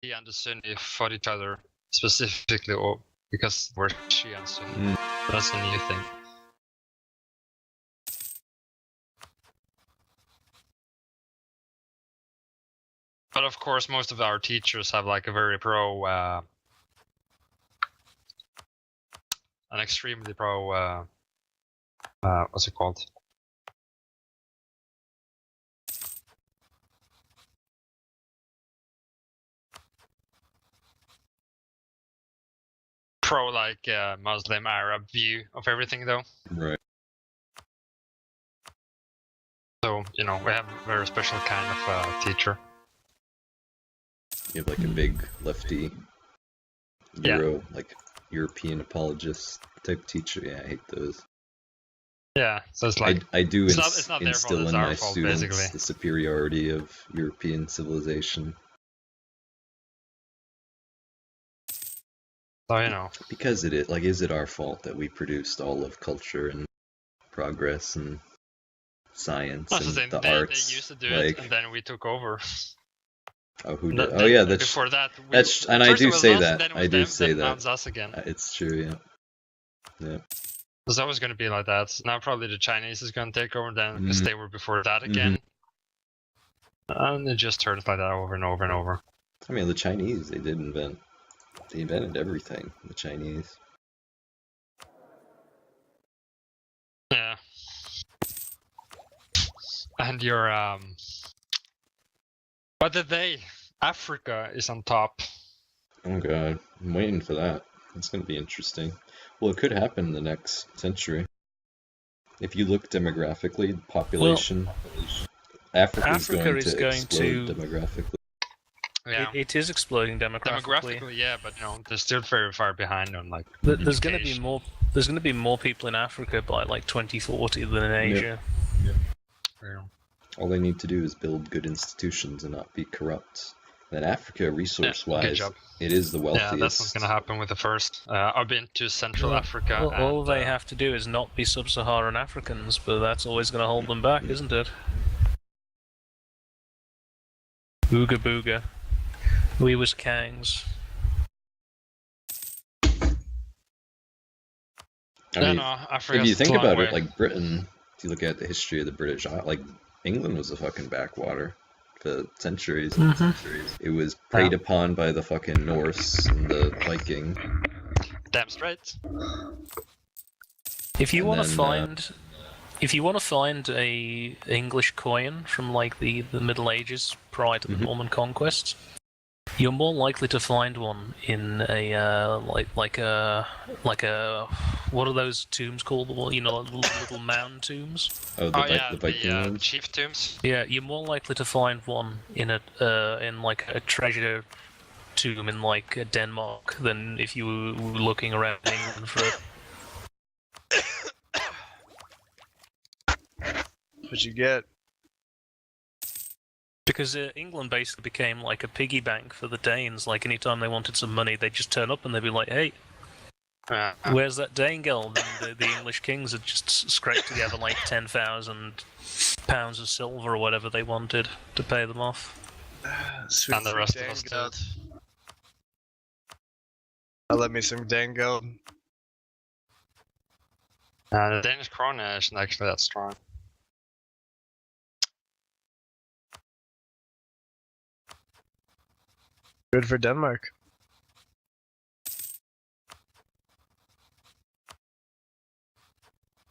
Shia and the Sunni fought each other specifically, or because we're Shia and Sunni. That's a new thing. But of course, most of our teachers have like a very an extremely what's it called? Like Muslim Arab view of everything, though. Right. So we have a very special kind of teacher. You have like a big lefty like European apologist type teacher. Yeah, I hate those. Yeah, so it's like I do it's not their fault, instill it's in our my fault, students basically. the superiority of European civilization. So because it is like, is it our fault that we produced all of culture and progress and science and the arts? They used to do it, and then we took over. Oh, who did? Oh, yeah, that's before that. That's and I do say that. I do say that. Now it's us again. It's true, yeah. It's always going to be like that. Now probably the Chinese is going to take over then, because they were before that again. And it just turns like that over and over and over. I mean, the Chinese, they invented everything. The Chinese. Yeah. And but Africa is on top. Oh god, I'm waiting for that. It's going to be interesting. Well, it could happen in the next century. If you look demographically, population, Africa is going to explode demographically. Yeah. It is exploding demographically. Yeah, but they're still very far behind on like. There's going to be more. There's going to be more people in Africa by like 2040 than in Asia. Yeah. All they need to do is build good institutions and not be corrupt. And Africa, resource-wise, it is the wealthiest. Yeah, that's what's going to happen with the first. I've been to Central Africa. Well, all they have to do is not be sub-Saharan Africans, but that's always going to hold them back, isn't it? Booga booga. We was Kangs. If you think about it, like Britain, if you look at the history of the British, like England was a fucking backwater for centuries and centuries. It was preyed upon by the fucking Norse and the Viking. Damn straight. If you want to find a English coin from like the Middle Ages prior to the Norman conquest, you're more likely to find one in a like a what are those tombs called? Little mound tombs. Oh, the Viking ones? Chief tombs. Yeah, you're more likely to find one in like a treasure tomb in like Denmark than if you were looking around England for it. What you get? Because England basically became like a piggy bank for the Danes. Like anytime they wanted some money, they'd just turn up and they'd be like, "Hey, where's that Dane gold?" And the English kings had just scraped together like 10,000 pounds of silver or whatever they wanted to pay them off. And the rest of us did. Let me some Dane gold. The Danish krona isn't actually that strong. Good for Denmark.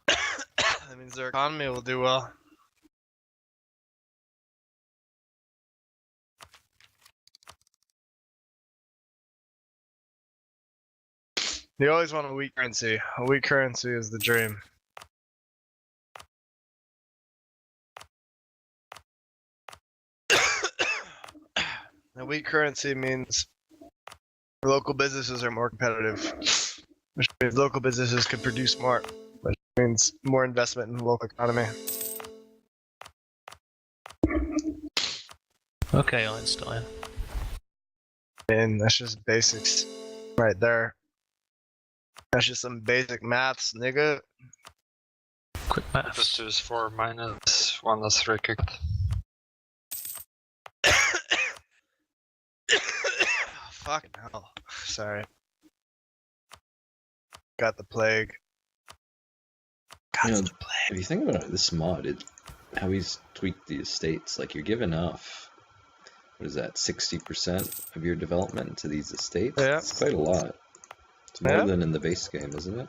That means their economy will do well. You always want a weak currency. A weak currency is the dream. A weak currency means local businesses are more competitive, which means local businesses can produce more, which means more investment in the local economy. Okay, Einstein. And that's just basics right there. That's just some basic maths, nigga. Quick maths. Plus 2 is 4 minus 1 is 3 cooked. fucking hell. Sorry. Got the plague. You know, Got the plague. if you think about it, this mod, how he's tweaked the estates, like you're giving off, what is that, 60% of your development to these estates? Yeah. It's quite a lot. It's more Yeah. than in the base game, isn't it?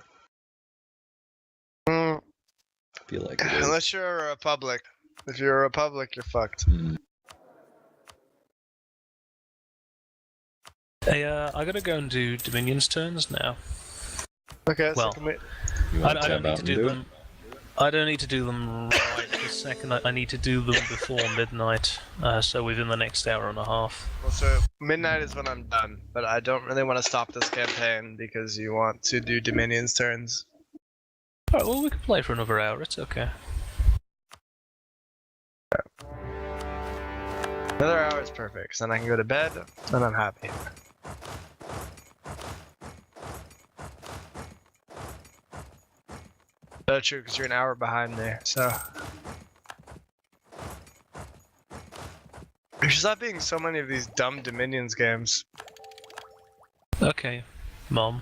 Mm, I feel like it is. unless you're a republic. If you're a republic, you're fucked. Mm. Hey, I gotta go and do Dominion's turns now. Okay, Well, so can we... You I want to don't tab need out to and do do them. I don't need to do them right this second. I need to do them before midnight, so within the next hour and a half. Well, so midnight is when I'm done, but I don't really want to stop this campaign because you want to do Dominion's turns. Alright, well, we can play for another hour, it's okay. Another hour is perfect, so then I can go to bed, and I'm happy. That's true, because you're an hour behind me, so... There should stop being so many of these dumb Dominions games. Okay, Mom.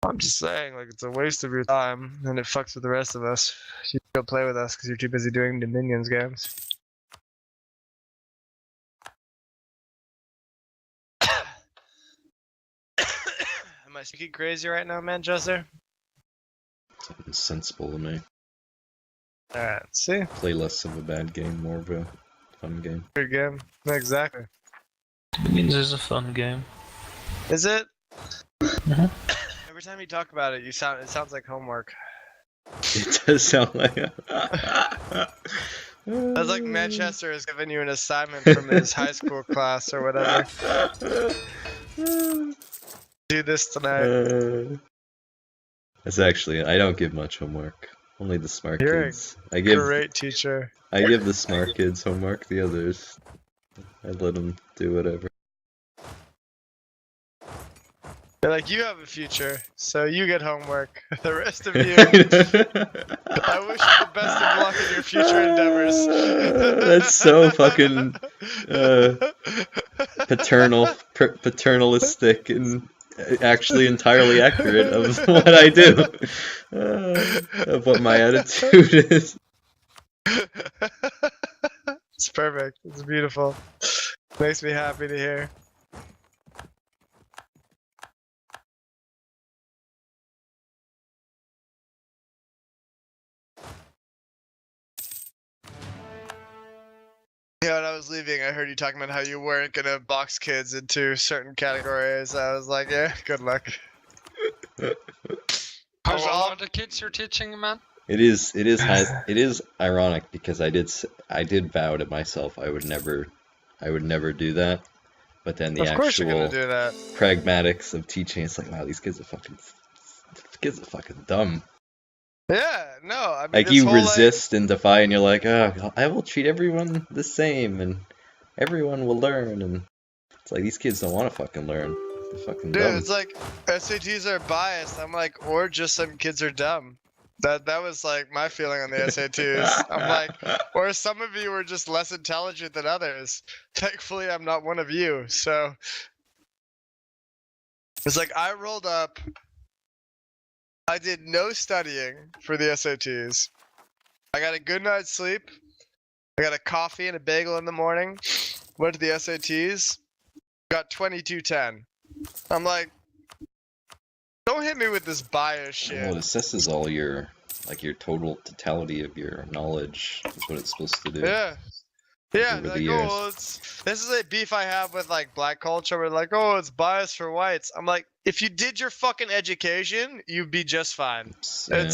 I'm just saying, like, it's a waste of your time, and it fucks with the rest of us. You go play with us because you're too busy doing Dominions games. Am I speaking crazy right now, Manchester? Something sensible to me. Alright, see? Play less of a bad game, more of a fun game. Good game. Exactly. Dominions is a fun game. Is it? Mhm. Every time you talk about it, it sounds like homework. It does sound like That's like Manchester is giving you an assignment from his high school class or whatever. Do this tonight. That's actually, I don't give much homework. Only the smart You're a kids. I give Great teacher. the smart kids homework. The others, I let them do whatever. They're like, you have a future, so you get homework. The rest of you, I wish you the best of luck in your future endeavors. That's so fucking paternalistic and actually entirely accurate of what I do, of what my attitude is. It's perfect. It's beautiful. Makes me happy to hear. Yeah, when I was leaving, I heard you talking about how you weren't gonna box kids into certain categories. I was like, yeah, good luck. How There's old all- are the kids you're teaching, man? It is ironic because I did vow to myself I would never do that, but then the Of course you're actual gonna do that. pragmatics of teaching, it's like, wow, these kids are fucking dumb. Yeah, no, I mean, Like this you whole, resist and defy, and you're like, oh, I will treat everyone the same, and everyone will learn, and it's like these kids don't want to fucking learn. They're fucking dude, dumb. it's like SATs are biased. I'm like, or just some kids are dumb. That was like my feeling on the SATs. I'm like, or some of you were just less intelligent than others. Thankfully, I'm not one of you. So it's like I rolled up. I did no studying for the SATs. I got a good night's sleep. I got a coffee and a bagel in the morning. Went to the SATs. Got 2210. I'm like, don't hit me with this bias shit. Well, it assesses all your totality of your knowledge. Is what it's supposed to do. Yeah. Yeah, over like, the oh, years. well, this is a beef I have with like black culture. We're like, oh, it's biased for whites. I'm like, if you did your fucking education, you'd be just fine. Yeah.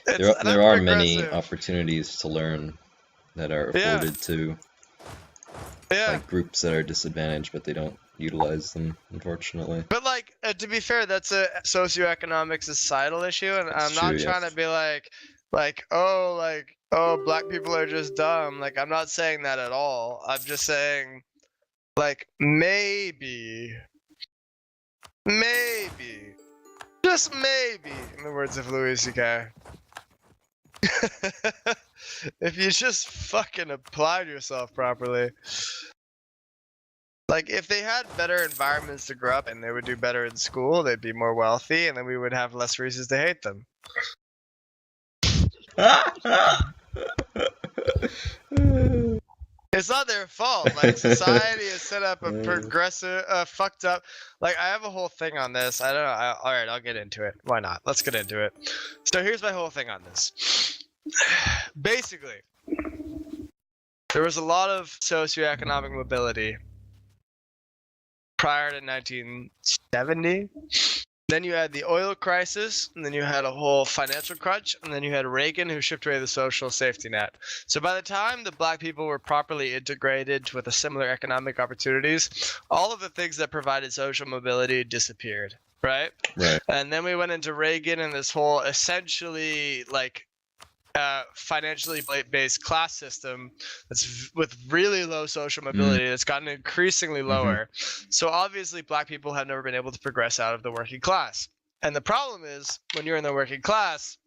There are many opportunities to learn that are afforded to like groups that are disadvantaged, but they don't utilize them, unfortunately. But like, to be fair, that's a socioeconomic societal issue, and I'm not trying to be like, oh, black people are just dumb. Like, I'm not saying that at all. I'm just saying, like, maybe, just maybe, in the words of Louis C.K., if you just fucking applied yourself properly, Like, if they had better environments to grow up in, they would do better in school, they'd be more wealthy, and then we would have less reasons to hate them. It's not their fault. Like, society is set up a progressive, fucked up. Like, I have a whole thing on this. I don't know. All right, I'll get into it. Why not? Let's get into it. So here's my whole thing on this. Basically, there was a lot of socioeconomic mobility prior to 1970. Then you had the oil crisis, and then you had a whole financial crunch, and then you had Reagan, who stripped away the social safety net. So by the time the black people were properly integrated with a similar economic opportunities, all of the things that provided social mobility disappeared, right? Right. And then we went into Reagan and this whole essentially like financially based class system that's with really low social mobility that's gotten increasingly lower. So obviously black people have never been able to progress out of the working class. And the problem is when you're in the working class,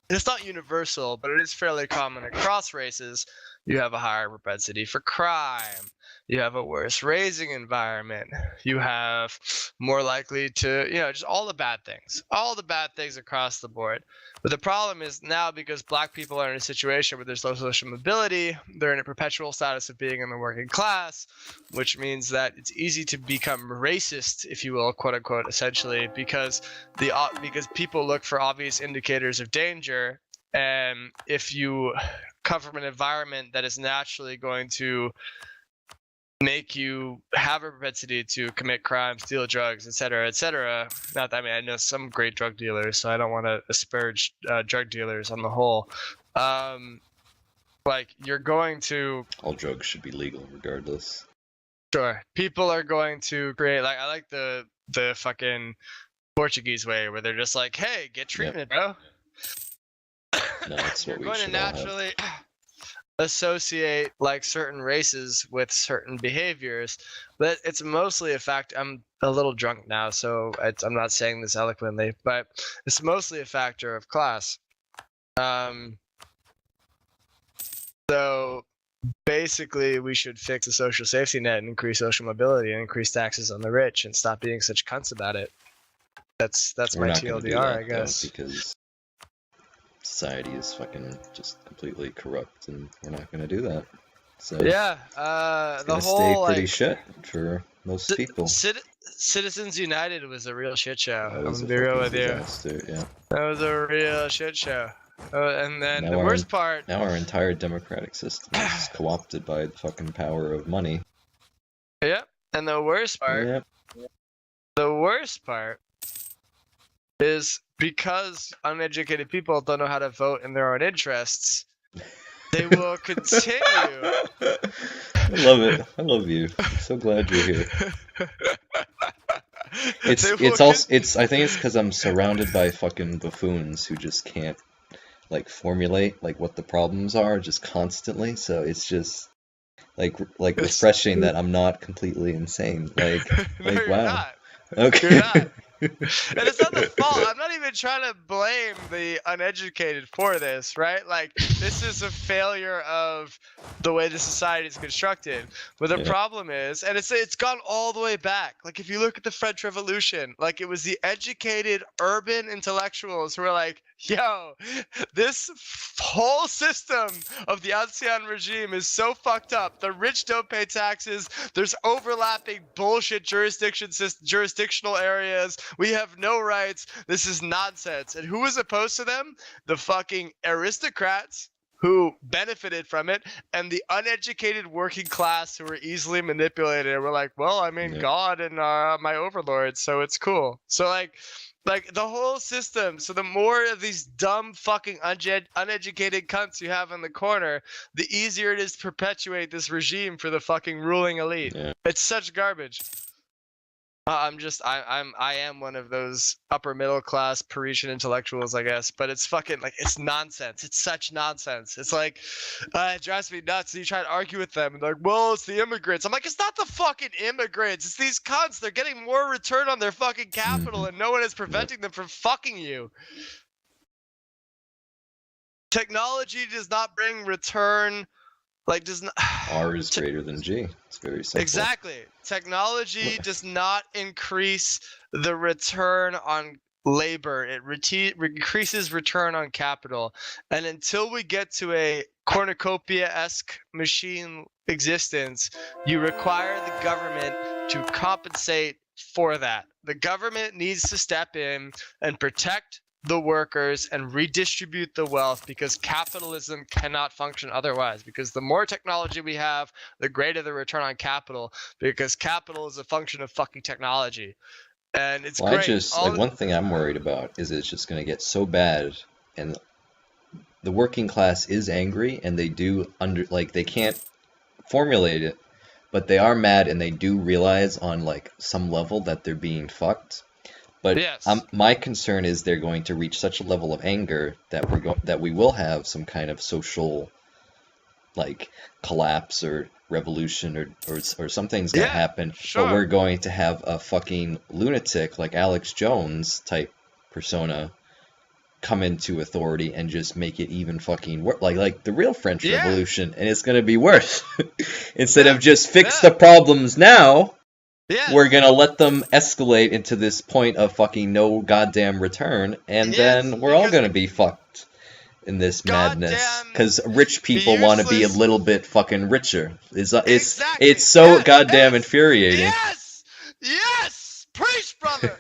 it's not universal, but it is fairly common across races. You have a higher propensity for crime. You have a worse raising environment. You have more likely to, just all the bad things across the board. But the problem is now because black people are in a situation where there's low social mobility, they're in a perpetual status of being in the working class, which means that it's easy to become racist, if you will, quote unquote, essentially, because people look for obvious indicators of danger. And if you come from an environment that is naturally going to make you have a propensity to commit crime, steal drugs, etc., etc. Not that, I know some great drug dealers, so I don't want to asparage drug dealers on the whole. Like, you're going to... All drugs should be legal regardless. Sure. People are going to create... Like, I like the fucking Portuguese way, where they're just like, hey, get treatment, bro. No, that's what you're we going should to all have. naturally... associate like certain races with certain behaviors, but it's mostly a fact. I'm a little drunk now, so I'm not saying this eloquently, but it's mostly a factor of class. So basically we should fix the social safety net and increase social mobility and increase taxes on the rich and stop being such cunts about it. That's We're my not gonna do TLDR, that, I guess. though, because society is fucking just completely corrupt, and we're not gonna do that. So Yeah, it's the gonna whole stay pretty like shit for most people. Citizens United was a real shit show. That I'm was gonna a be real fucking with you. disaster, yeah. That was a real shit show. And then Now the worst part. Now our entire democratic system is co-opted by the fucking power of money. Yep. And the worst part. Yep. The worst part is because uneducated people don't know how to vote in their own interests, they will continue. I love it. I love you. I'm so glad you're here. I think it's because I'm surrounded by fucking buffoons who just can't like formulate like what the problems are just constantly. So it's just like refreshing that I'm not completely insane. Like No, you're wow. not. Okay. You're not. And it's not the fault. I'm not even trying to blame the uneducated for this, right? Like, this is a failure of the way the society is constructed. But the problem is, and it's gone all the way back. Like, if you look at the French Revolution, like, it was the educated urban intellectuals who were like, yo, this whole system of the Ancien regime is so fucked up. The rich don't pay taxes. There's overlapping bullshit jurisdictional areas. We have no rights. This is nonsense. And who was opposed to them? The fucking aristocrats who benefited from it, and the uneducated working class who were easily manipulated. And we're like, well, I mean, God and my overlords, so it's cool. So like the whole system. So the more of these dumb fucking uneducated cunts you have in the corner, the easier it is to perpetuate this regime for the fucking ruling elite. Yeah. It's such garbage. I am one of those upper middle class Parisian intellectuals, I guess, but it's fucking like, it's nonsense. It's such nonsense. It's like, it drives me nuts. And you try to argue with them and they're like, well, it's the immigrants. I'm like, it's not the fucking immigrants. It's these cunts. They're getting more return on their fucking capital and no one is preventing them from fucking you. Technology does not bring return Like, does not. R is greater than G. It's very simple. Exactly. Technology does not increase the return on labor. It increases return on capital. And until we get to a cornucopia-esque machine existence, you require the government to compensate for that. The government needs to step in and protect the workers and redistribute the wealth, because capitalism cannot function otherwise. Because the more technology we have, the greater the return on capital, because capital is a function of fucking technology. And it's Well, great. one thing I'm worried about is it's just going to get so bad, and the working class is angry, and they do they can't formulate it, but they are mad, and they do realize on like some level that they're being fucked. But Yes. My concern is they're going to reach such a level of anger that we will have some kind of social like collapse or revolution or something's gonna happen. Sure. But we're going to have a fucking lunatic like Alex Jones type persona come into authority and just make it even fucking worse, like the real French Revolution, and it's gonna be worse. Instead of just fix the problems now. Yes. We're gonna let them escalate into this point of fucking no goddamn return, and then we're all gonna be fucked in this madness. Because rich people want to be a little bit fucking richer. It's so goddamn infuriating. Yes! Preach, brother!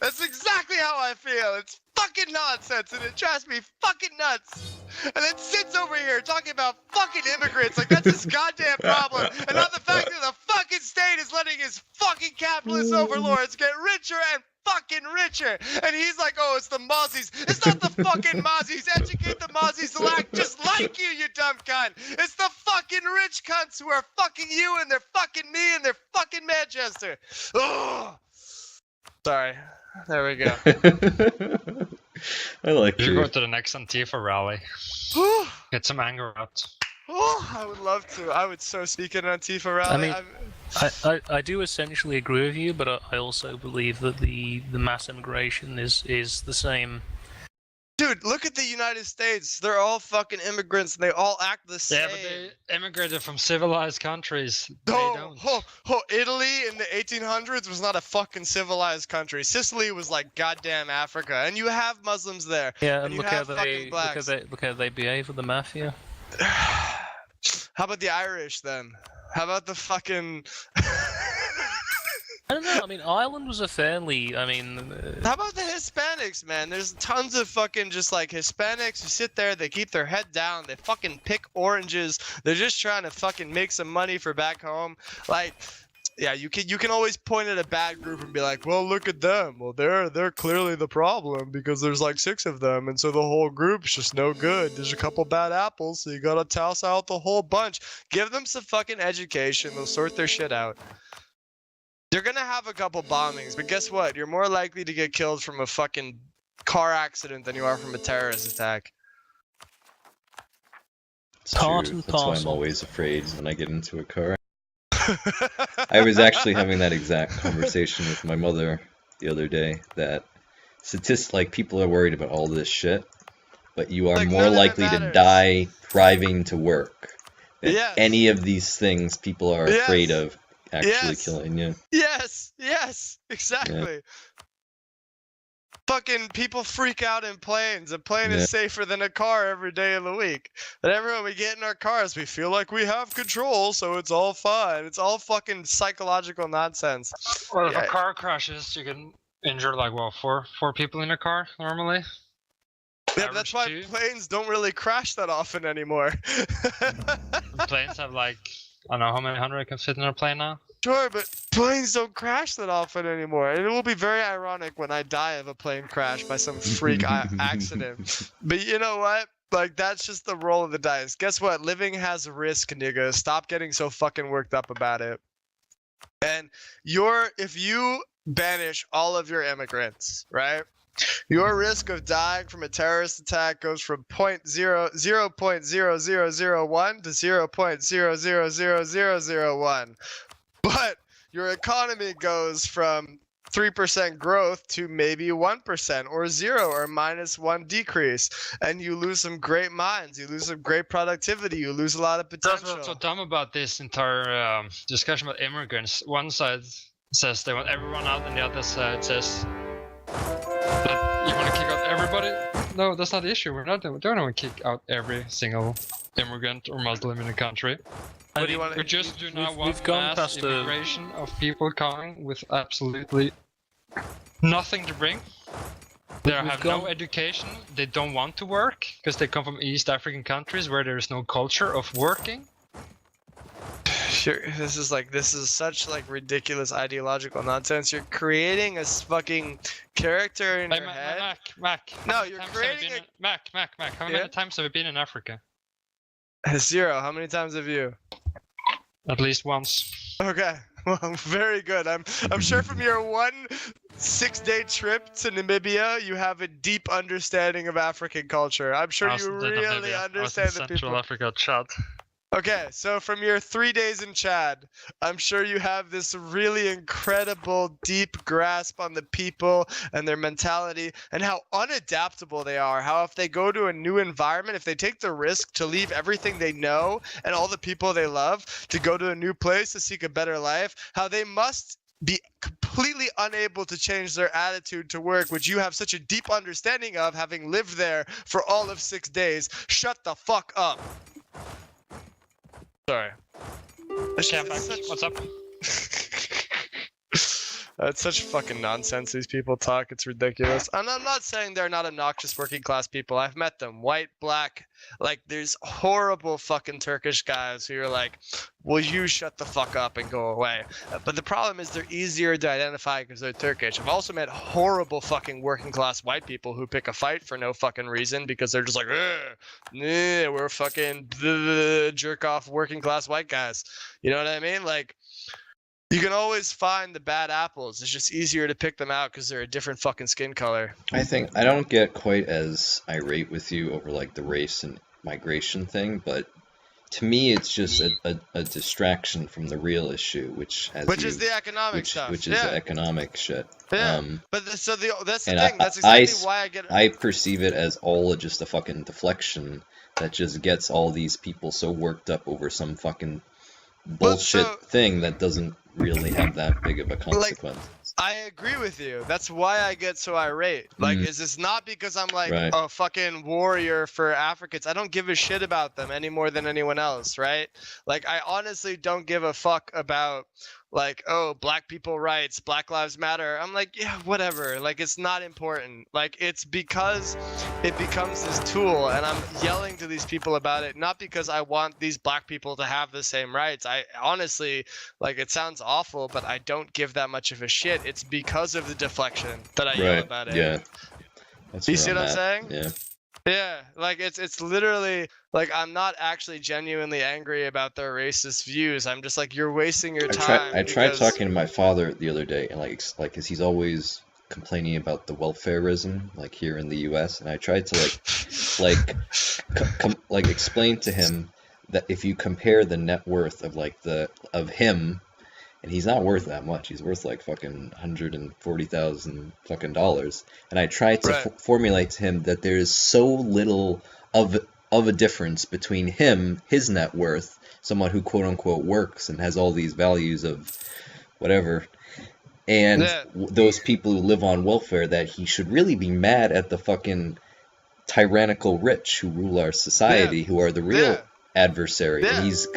That's exactly how I feel. It's fucking nonsense, and it drives me fucking nuts. And then sits over here talking about fucking immigrants like that's his goddamn problem, and not the fact that the fucking state is letting his fucking capitalist overlords get richer and fucking richer. And he's like, oh, it's the Mozzies. It's not the fucking Mozzies. Educate the Mozzies to act just like you dumb cunt. It's the fucking rich cunts who are fucking you, and they're fucking me, and they're fucking Manchester. Ugh. Sorry. There we go. I like You you. go to the next Antifa rally. Get some anger out. Oh, I would love to. I would so speak at an Antifa rally. I mean, I do essentially agree with you, but I also believe that the mass immigration is the same. Dude, look at the United States. They're all fucking immigrants, and they all act the same. Yeah, but they immigrated from civilized countries. They don't. Italy in the 1800s was not a fucking civilized country. Sicily was like goddamn Africa, and you have Muslims there. Yeah, and you look have how fucking blacks. they behave with the mafia. How about the Irish then? How about the fucking? I don't know. I mean, Ireland was a fairly. How about the Hispanics, man? There's tons of fucking just like Hispanics who sit there, they keep their head down, they fucking pick oranges. They're just trying to fucking make some money for back home. Like, yeah, you can always point at a bad group and be like, well, look at them. Well, they're clearly the problem because there's like 6 of them, and so the whole group's just no good. There's a couple bad apples, so you gotta toss out the whole bunch. Give them some fucking education. They'll sort their shit out. You're gonna have a couple bombings, but guess what? You're more likely to get killed from a fucking car accident than you are from a terrorist attack. It's true. That's why I'm always afraid when I get into a car. I was actually having that exact conversation with my mother the other day, that people are worried about all this shit, but you are more likely to die driving to work than any of these things people are afraid of actually killing you. Yes, exactly. Yeah. Fucking people freak out in planes. A plane is safer than a car every day of the week. And everyone, we get in our cars, we feel like we have control, so it's all fine. It's all fucking psychological nonsense. Well, if a car crashes, you can injure like, well, four people in a car normally. Yeah, but that's why planes don't really crash that often anymore. Planes have like, I don't know how many hundred can fit in a plane now. Sure, but planes don't crash that often anymore. And it will be very ironic when I die of a plane crash by some freak accident. But you know what? Like, that's just the roll of the dice. Guess what? Living has risk, nigga. Stop getting so fucking worked up about it. And if you banish all of your immigrants, right? Your risk of dying from a terrorist attack goes from 0.0001 to 0.000001. But your economy goes from 3% growth to maybe 1% or 0 or -1 decrease, and you lose some great minds, you lose some great productivity, you lose a lot of That's potential. what's so dumb about this entire discussion about immigrants. One side says they want everyone out, and the other side says that you want to kick out everybody. No, that's not the issue. We don't want to kick out every single immigrant or Muslim in the country. What do you want? We just do not we've want gone mass past the- immigration of people coming with absolutely nothing to bring. They have no education. They don't want to work because they come from East African countries where there is no culture of working. Sure, this is such like ridiculous ideological nonsense. You're creating a fucking character in your head. Mac. No, you're creating a... Mac. How many times have you been in Africa? 0. How many times have you? At least once. Okay, well, very good. I'm sure from your 1 6-day trip to Namibia, you have a deep understanding of African culture. I'm sure you really understand the people. Central Africa, Chad. Okay, so from your 3 days in Chad, I'm sure you have this really incredible, deep grasp on the people and their mentality and how unadaptable they are. How if they go to a new environment, if they take the risk to leave everything they know and all the people they love to go to a new place to seek a better life, how they must be completely unable to change their attitude to work, which you have such a deep understanding of, having lived there for all of 6 days. Shut the fuck up. Sorry. What's up? It's such fucking nonsense these people talk. It's ridiculous. And I'm not saying they're not obnoxious working class people. I've met them. White, black. Like, there's horrible fucking Turkish guys who are like, will you shut the fuck up and go away? But the problem is they're easier to identify because they're Turkish. I've also met horrible fucking working class white people who pick a fight for no fucking reason because they're just like, we're fucking jerk off working class white guys. You know what I mean? Like, you can always find the bad apples. It's just easier to pick them out because they're a different fucking skin color. I think I don't get quite as irate with you over like the race and migration thing, but to me it's just a distraction from the real issue, which is the economic stuff. Which is the economic shit. Yeah. But that's the thing. That's exactly why I get it. I perceive it as all just a fucking deflection that just gets all these people so worked up over some fucking bullshit thing that doesn't really have that big of a consequence. I agree with you. That's why I get so irate. Like, it's not because I'm like a fucking warrior for Africans. I don't give a shit about them any more than anyone else, right? Like, I honestly don't give a fuck about, like, oh, black people rights, Black Lives Matter. I'm like, yeah, whatever. Like, it's not important. Like, it's because it becomes this tool, and I'm yelling to these people about it, not because I want these black people to have the same rights. I honestly, like, it sounds awful, but I don't give that much of a shit. It's because of the deflection that I yell about it. Yeah. You see what I'm saying? Yeah. Yeah, like it's literally like I'm not actually genuinely angry about their racist views. I'm just like, you're wasting your time. I tried talking to my father the other day, and like, cause he's always complaining about the welfareism, like here in the U.S. And I tried to like explain to him that if you compare the net worth of him. And he's not worth that much. He's worth like fucking $140,000 fucking dollars. And I tried to formulate to him that there is so little of a difference between him, his net worth, someone who quote unquote works and has all these values of whatever, and those people who live on welfare, that he should really be mad at the fucking tyrannical rich who rule our society, who are the real adversary. And he's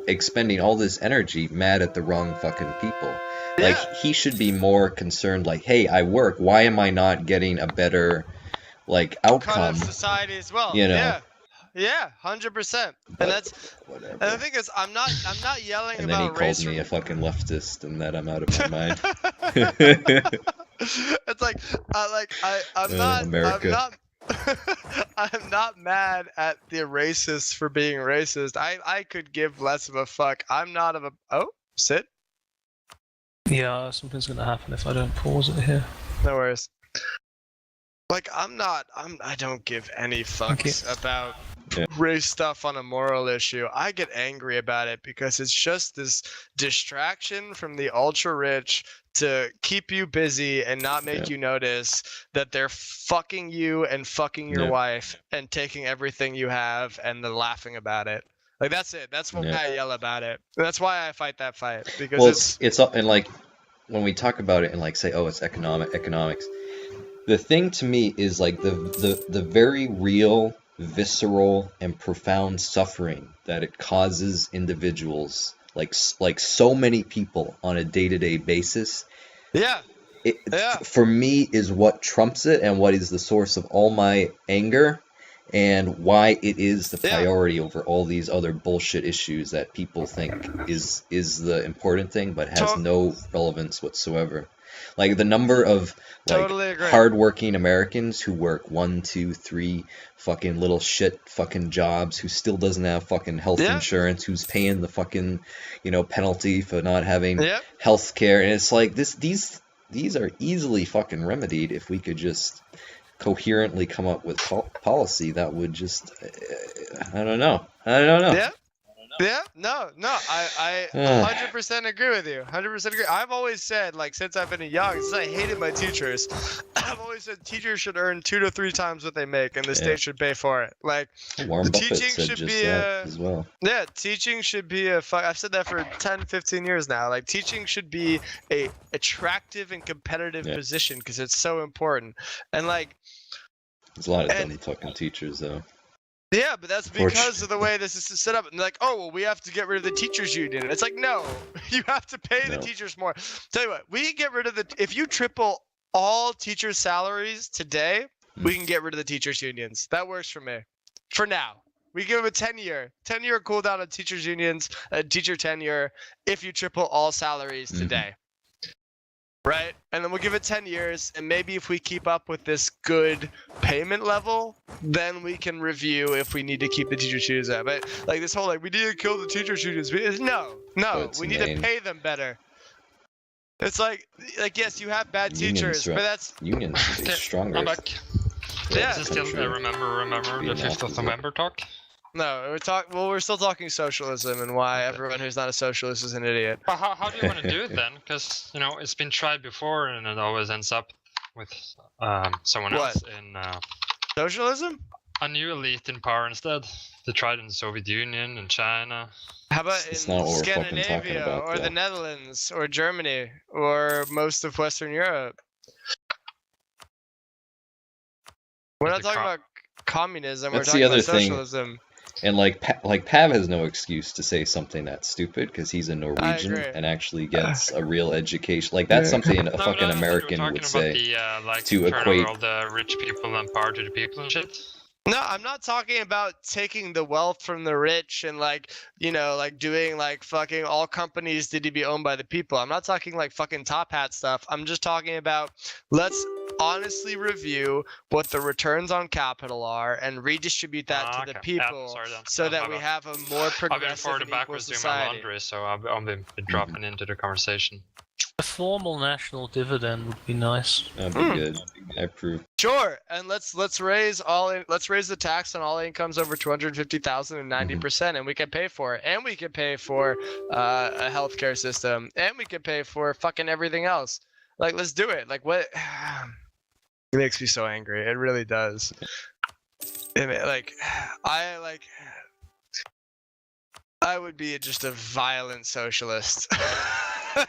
expending all this energy mad at the wrong fucking people. Like, he should be more concerned, like, hey, I work, why am I not getting a better like outcome? Kind of society as well. You know? Yeah, 100%. And that's whatever. And the thing is, I'm not yelling and about race. And then he called me a fucking leftist, and that I'm out of my mind. It's like I'm not America. I'm not mad at the racists for being racist. I could give less of a fuck. I'm not of a... Oh, sit. Yeah, something's gonna happen if I don't pause it here. No worries. Like, I don't give any fucks about raise stuff on a moral issue. I get angry about it because it's just this distraction from the ultra rich to keep you busy and not make you notice that they're fucking you and fucking your wife and taking everything you have and then laughing about it. Like that's it. That's why I yell about it. That's why I fight that fight, because it's and like when we talk about it and like say, oh, it's economics. The thing to me is like the very real, visceral, and profound suffering that it causes individuals, like so many people on a day-to-day basis. For me is what trumps it and what is the source of all my anger. And why it is the priority over all these other bullshit issues that people think is the important thing, but has no relevance whatsoever. Like the number of hardworking Americans who work 1, 2, 3 fucking little shit fucking jobs, who still doesn't have fucking health insurance, who's paying the fucking penalty for not having health care, and it's like these are easily fucking remedied if we could just coherently come up with policy that would just I don't know. I 100% agree with you. 100% agree. I've always said, like, since I've been young, since I hated my teachers, I've always said teachers should earn 2 to 3 times what they make, and the state should pay for it. Like, Warren Buffett teaching said should just be that as well. Yeah, teaching should be I've said that for 10, 15 years now. Like, teaching should be a attractive and competitive position because it's so important. And like, there's a lot of dumb fucking teachers though. Yeah, but that's because of the way this is set up. And like, oh, well, we have to get rid of the teachers union. It's like, no, you have to pay the teachers more. Tell you what, we can get rid of if you triple all teachers' salaries today, we can get rid of the teachers unions. That works for me. For now. We give them a 10-year cooldown on teachers unions, teacher tenure, if you triple all salaries today. Right? And then we'll give it 10 years, and maybe if we keep up with this good payment level, then we can review if we need to keep the teachers' unions up. But like this whole we need to kill the teachers' unions. No, we need to pay them better. It's like yes, you have bad teachers, but that's unions should be stronger. I'm back. Yeah. Is this still remember the 5th of November talk? No, we're still talking socialism and why everyone who's not a socialist is an idiot. How do you want to do it then? Because it's been tried before and it always ends up with someone else in socialism. A new elite in power instead. They tried in the Soviet Union and China. How about in Scandinavia or the Netherlands or Germany or most of Western Europe? We're not talking about communism. We're talking about socialism. And like Pav has no excuse to say something that's stupid because he's a Norwegian and actually gets a real education. Like that's something a fucking American would say to equate all the rich people and power to the people and shit. No, I'm not talking about taking the wealth from the rich and doing fucking all companies need to be owned by the people. I'm not talking like fucking top hat stuff. I'm just talking about let's honestly review what the returns on capital are and redistribute that to the people so that we have a more progressive I've been forward and backwards doing my laundry, so I've been dropping into the conversation. A formal national dividend would be nice. That'd be good. I approve. Sure, and let's raise the tax on all incomes over 250,000 and 90%, and we can pay for it, and we can pay for a healthcare system, and we can pay for fucking everything else. Like, let's do it. Like, what? It makes me so angry. It really does. I would be just a violent socialist. I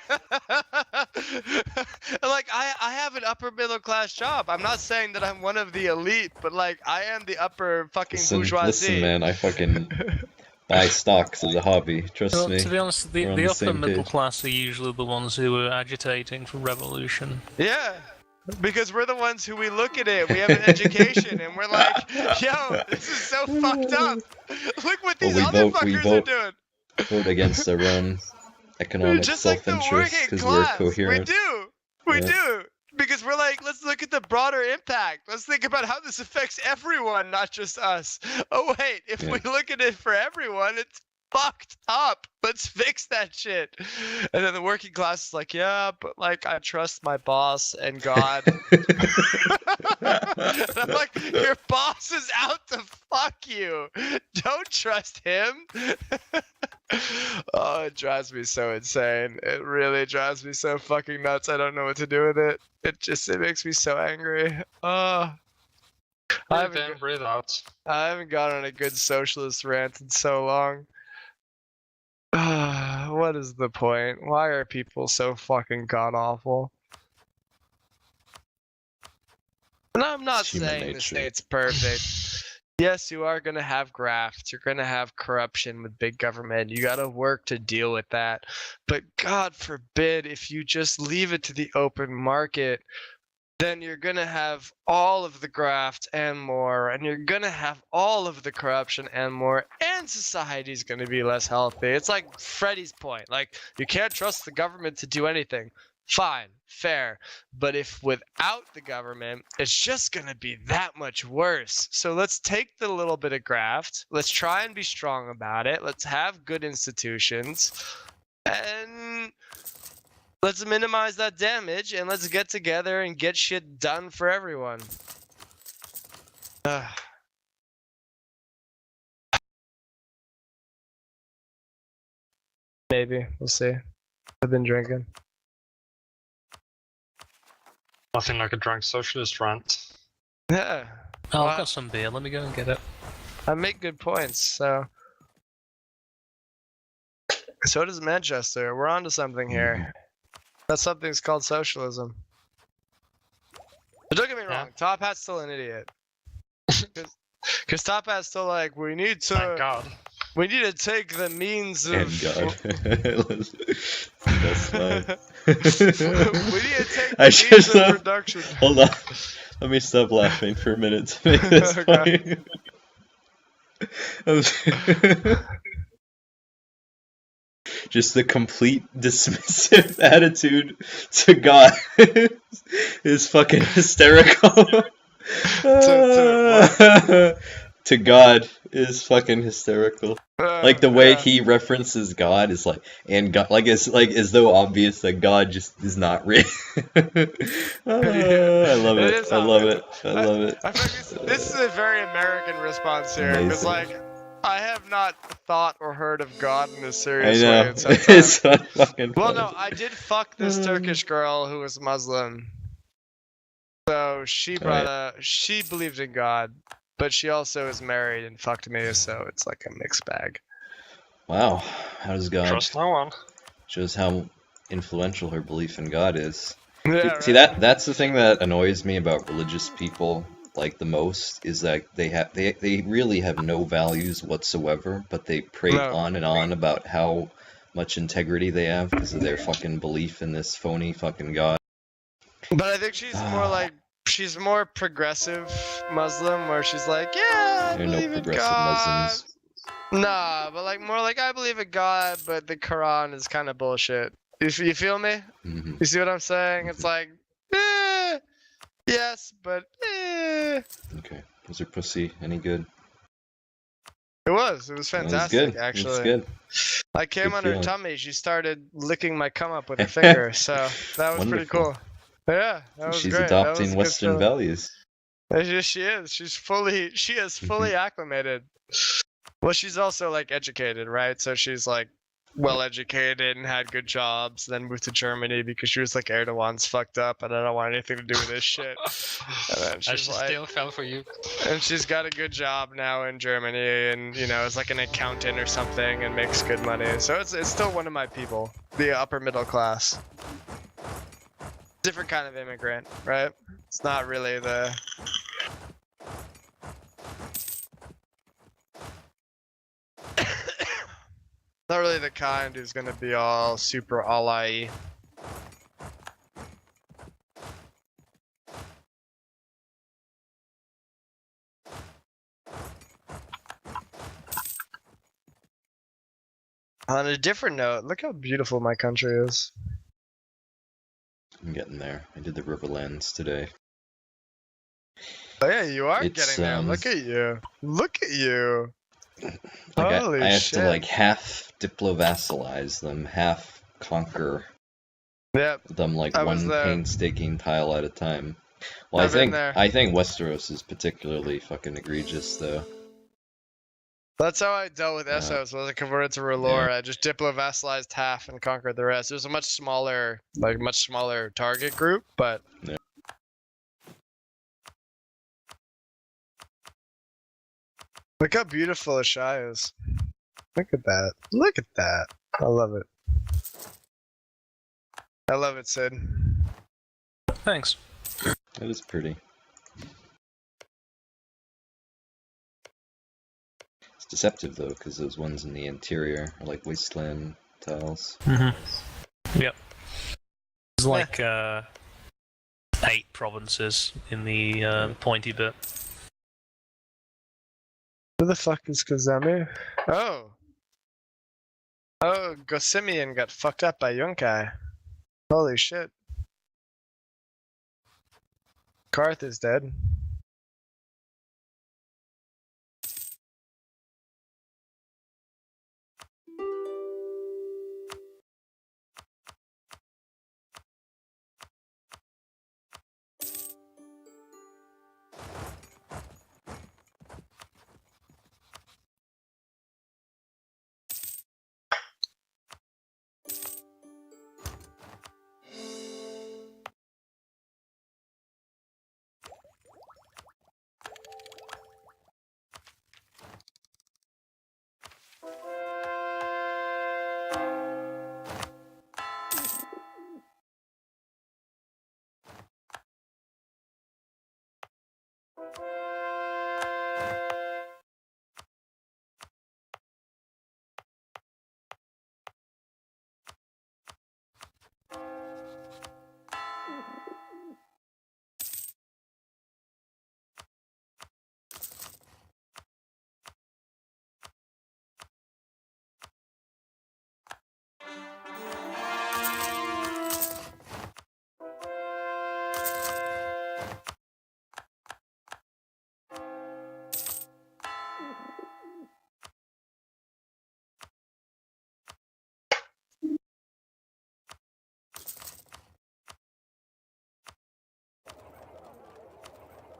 have an upper middle class job. I'm not saying that I'm one of the elite, but I am the upper fucking bourgeoisie. Listen, man, I fucking buy stocks as a hobby. Trust me. To be honest, the upper middle class are usually the ones who are agitating for revolution. Yeah. Because we're the ones who we look at it, we have an education, and we're like, yo, this is so fucked up. Look what these other fuckers are doing. Vote against our own economic self-interest because we're coherent. We do. Because we're like, let's look at the broader impact. Let's think about how this affects everyone, not just us. Oh, wait, if we look at it for everyone, it's fucked up. Let's fix that shit. And then the working class is like, yeah, but I trust my boss and God. I'm like, your boss is out to fuck you. Don't trust him. Oh, it drives me so insane. It really drives me so fucking nuts. I don't know what to do with it. It makes me so angry. I Breathe in, breathe out. haven't gone on a good socialist rant in so long. What is the point? Why are people so fucking god awful? And I'm not It's human saying the nature. state's perfect. Yes, you are gonna have graft. You're gonna have corruption with big government. You gotta work to deal with that. But God forbid if you just leave it to the open market, then you're gonna have all of the graft and more, and you're gonna have all of the corruption and more, and society's gonna be less healthy. It's like Freddy's point. Like, you can't trust the government to do anything. Fine, fair. But if without the government, it's just gonna be that much worse. So let's take the little bit of graft. Let's try and be strong about it. Let's have good institutions. And let's minimize that damage, and let's get together and get shit done for everyone. Maybe. We'll see. I've been drinking. Nothing like a drunk socialist rant. Yeah. Oh, Wow. I've got some beer. Let me go and get it. I make good points, so. So does Manchester. We're onto something here. That something's called socialism. But don't get me wrong, Top Hat's still an idiot. Because Top Hat's still like, we need Thank God. to take the means of. And God. That's fine. We need to take I the should means of have- production. Hold on. Let me stop laughing for a minute to make this Okay. funny. Just the complete dismissive attitude to God is fucking hysterical. To God is fucking hysterical. Like the way he references God is like, and God, like it's like as though obvious that God just is not real. I love It it. is I love obvious. it. I love it. I think this is a very American response here, because Amazing. like, I have not thought or heard of God in a I serious way know. in some time. It's so fucking Well, funny. no, I did fuck this Turkish girl who was Muslim. So she brought she believed in God, but she also is married and fucked me, so it's like a mixed bag. Wow. How does God Trust no one. shows how influential her belief in God is. Yeah, See right? that's the thing that annoys me about religious people like the most is that they really have no values whatsoever, but they prate No. on and on about how much integrity they have because of their fucking belief in this phony fucking God. But I think she's more progressive Muslim, where she's like, yeah, I There are no believe in progressive God. Muslims. Nah, but like more like I believe in God, but the Quran is kind of bullshit. You feel me? Mhm. You see what I'm saying? It's like, yes, but Okay. Was her pussy any good? It was It was fantastic, good. actually. It was good. I came Good on her feeling. tummy. She started licking my cum up with her finger, so that was pretty Wonderful. cool. Yeah, that was She's great. That was a adopting good Western feeling. values. Yes, she is. She is fully acclimated. Well, she's also like educated, right? So she's like well educated and had good jobs, then moved to Germany because she was like, Erdogan's fucked up and I don't want anything to do with this shit. And then And she's she like, still fell for you. and she's got a good job now in Germany, and you know, is like an accountant or something and makes good money. So it's still one of my people, the upper middle class. Different kind of immigrant, right? It's not really the. Not really the kind who's gonna be all super Allah-y. On a different note, look how beautiful my country is. I'm getting there. I did the Riverlands today. Oh yeah, you are It's, getting there. Look at you. Look at you. Like Holy I have shit. to like half diplovassalize them, half conquer Yep. them like I was one there. painstaking tile at a time. Well, I've been there. I think Westeros is particularly fucking egregious, though. That's how I dealt with Yeah. Essos. Was I converted to R'hllor? I just diplo-vassalized half and conquered the rest. It was a much smaller target group, but Yeah. look how beautiful Ashai is. Look at that. Look at that. I love it. I love it, Sid. Thanks. That is pretty. It's deceptive though, because those ones in the interior are like wasteland tiles. Yep. There's like 8 provinces in the pointy bit. Who the fuck is Kazemi? Oh. Oh, Gosimian got fucked up by Yunkai. Holy shit. Karth is dead.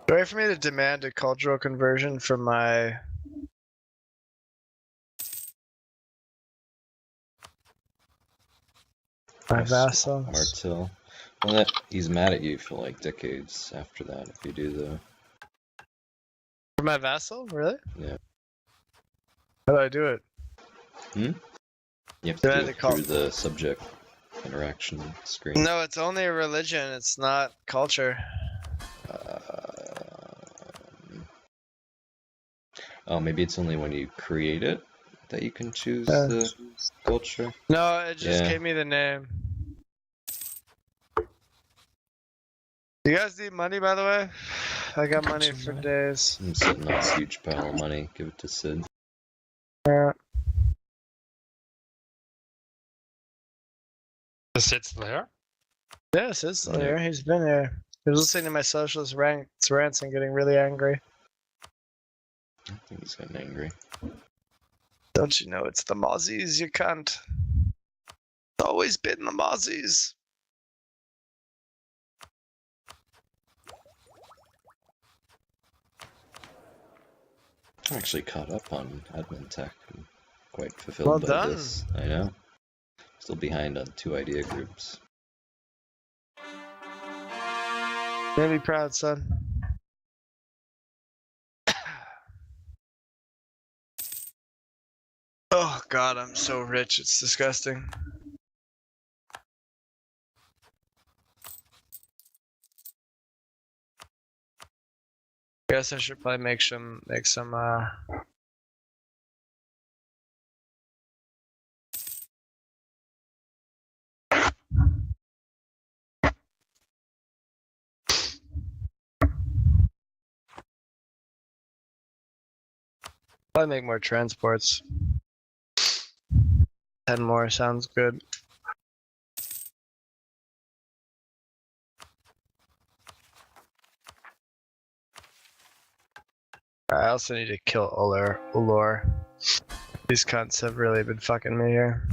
Wait for me to demand a cultural conversion from my vassal. Martel. Well, he's mad at you for like decades after that, if you do though. For my vassal? Really? Yeah. How do I do it? You have to Did I do have it to call- through the subject interaction screen. No, it's only a religion. It's not culture. Oh, maybe it's only when you create it that you can choose Yeah. the culture. No, it just Yeah. gave me the name. You guys need money, by the way? I got money for days. I'm sitting on a huge pile of money. Give it to Sid. Yeah. The Sid's there? Yes, it's still Yeah. here. He's been here. He was listening to my socialist rants and getting really angry. I think he's getting angry. Don't you know it's the Mozzies, you cunt? It's always been the Mozzies. I'm actually caught up on admin tech. I'm quite Well fulfilled by done. this. I know. Still behind on 2 idea groups. Really proud, son. Oh god, I'm so rich, it's disgusting. Guess I should probably make some probably make more transports. 10 more sounds good. I also need to kill Ulor. These cunts have really been fucking me here.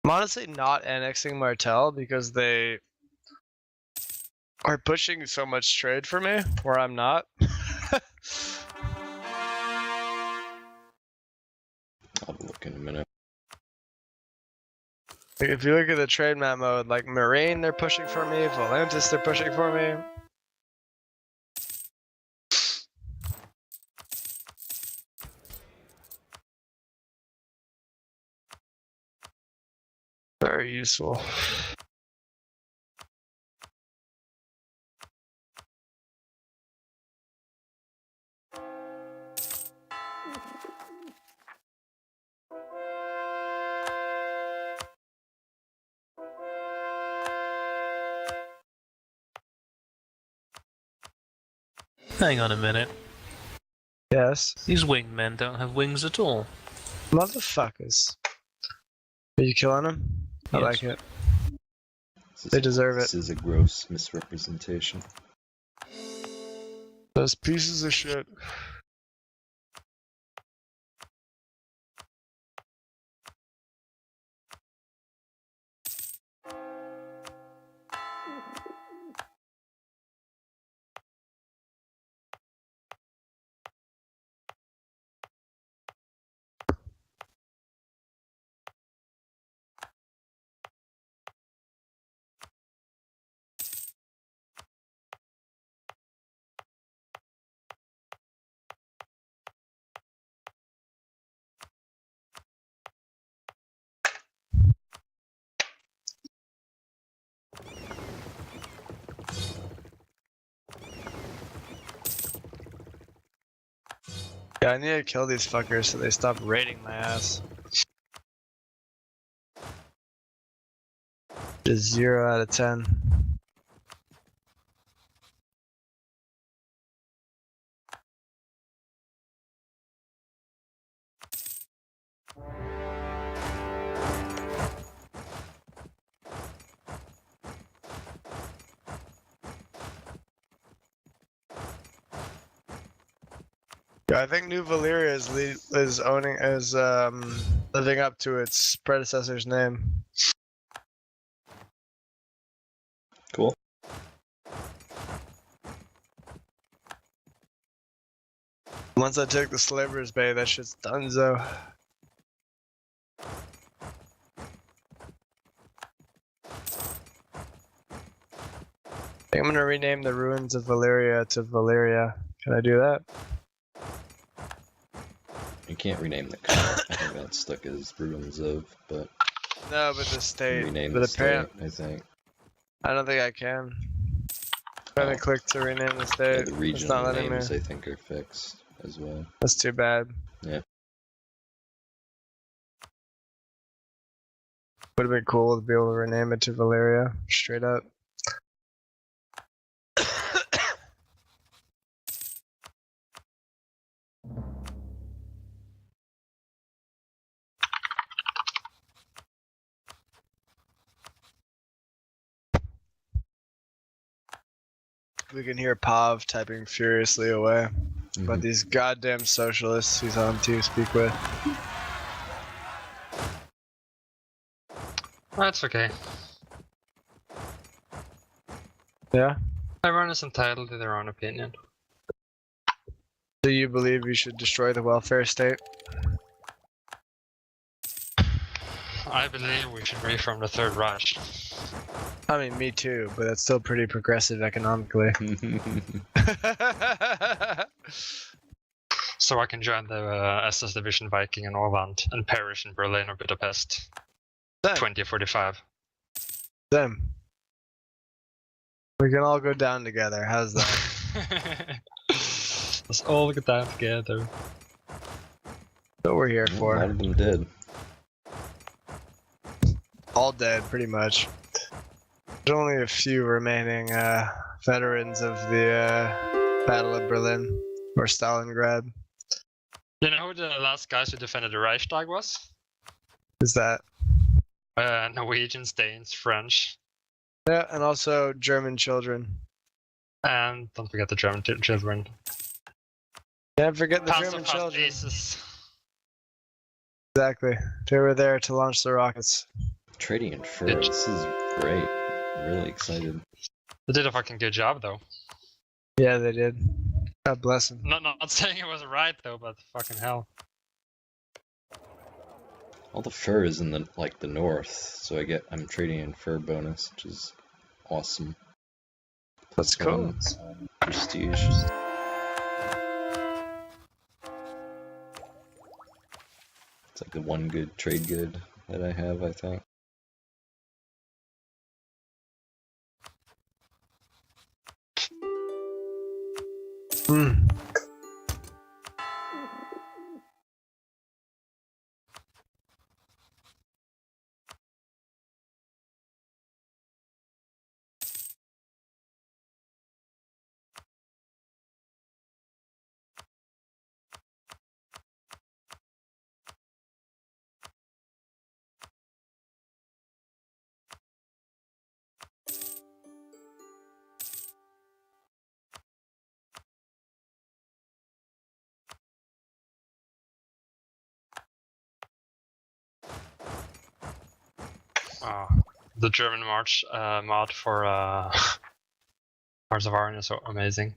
I'm honestly not annexing Martel because they are pushing so much trade for me where I'm not. I'll look in a minute. Like, if you look at the trade map mode, like Marine, they're pushing for me. Volantis, they're pushing for me. Very useful. Hang on a minute. Yes. These wingmen don't have wings at all. Motherfuckers. Are you killing them? I Yes. like it. This They is- deserve it. This is a gross misrepresentation. Those pieces of shit. Yeah, I need to kill these fuckers so they stop raiding my ass. Just 0 out of 10. Yeah, I think New Valyria is living up to its predecessor's name. Cool. Once I took the Slaver's Bay, that shit's donezo. I think I'm gonna rename the ruins of Valyria to Valyria. Can I do that? You can't rename the car. I think that's stuck as ruins of, but No, but the state. rename but the state, apparently, I think. I don't think I can. Trying to click to rename the state. Yeah, the It's not regional letting me. names I think are fixed as well. That's too bad. Yeah. Would have been cool to be able to rename it to Valyria, straight up. We can hear Pav typing furiously away. But Mhm. these goddamn socialists he's on to speak with. That's okay. Yeah? Everyone is entitled to their own opinion. Do you believe we should destroy the welfare state? I believe we should reform the Third Reich. I mean, me too, but that's still pretty progressive economically. So I can join the SS Division Viking in Orland and perish in Berlin or Budapest. Same. 2045. Them. We can all go down together. How's that? Let's all get down together. What we're here A lot for. of them did. All dead, pretty much. There's only a few remaining veterans of the Battle of Berlin or Stalingrad. You know who the last guys who defended the Reichstag was? Is that? Norwegians, Danes, French, Yeah, and also German children. and don't forget the German children. Can't forget the German Panzerfaust children. aces. Exactly. They were there to launch the rockets. Trading in fur. Good. This is great. I'm really excited. They did a fucking good job though. Yeah, they did. God bless them. Not saying it was right though, but fucking hell. All the fur is in the north, so I'm trading in fur bonus, which is awesome. That's cool. Prestige. It's like the one good trade good that I have, I thought. Hmm. The German March mod for Hearts of Iron is so amazing.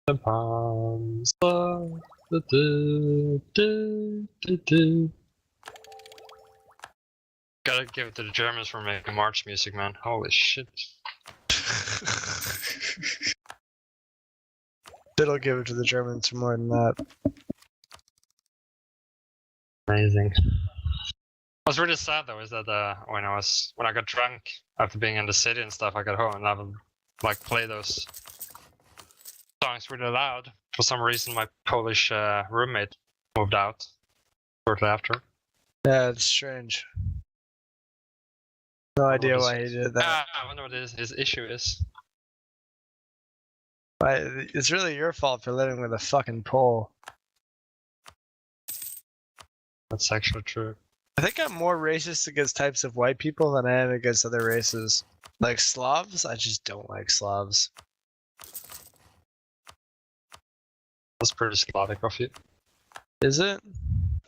The palms, Gotta give it to the Germans for making March music, man. Holy shit. It'll give it to the Germans for more than that. Amazing. What's really sad though is that when I got drunk after being in the city and stuff, I got home and I would like play those songs really loud. For some reason, my Polish roommate moved out shortly after. Yeah, it's strange. No idea why he did that. I wonder what his issue is. It's really your fault for living with a fucking Pole. That's actually true. I think I'm more racist against types of white people than I am against other races. Like Slavs, I just don't like Slavs. That's pretty Slavic of you. Is it?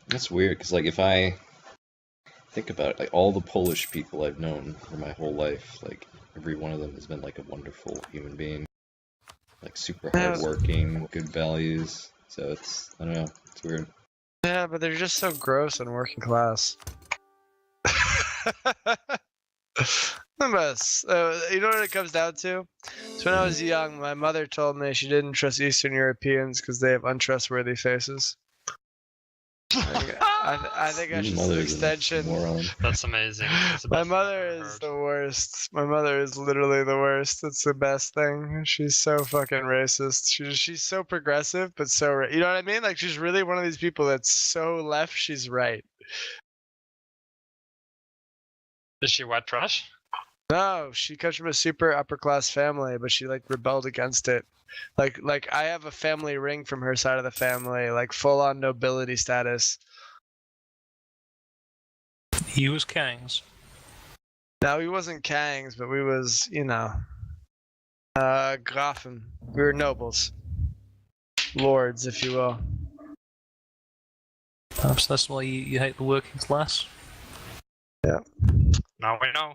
That's weird, because if I think about it, all the Polish people I've known for my whole life, every one of them has been a wonderful human being. Super hardworking, good values. So I don't know, it's weird. Yeah, but they're just so gross and working class. You know what it comes down to? So when I was young, my mother told me she didn't trust Eastern Europeans because they have untrustworthy faces. I think that's just an extension. That's amazing. That's My mother is the worst. My mother is literally the worst. It's the best thing. She's so fucking racist. She's so progressive, but so you know what I mean? She's really one of these people that's so left. She's right. Is she white trash? No, she comes from a super upper class family, but she rebelled against it. Like I have a family ring from her side of the family, full on nobility status. He was Kangs. No, he wasn't Kangs, but we was, Grafen. We were nobles. Lords, if you will. Perhaps that's why you hate the working class. Yeah. Now we know.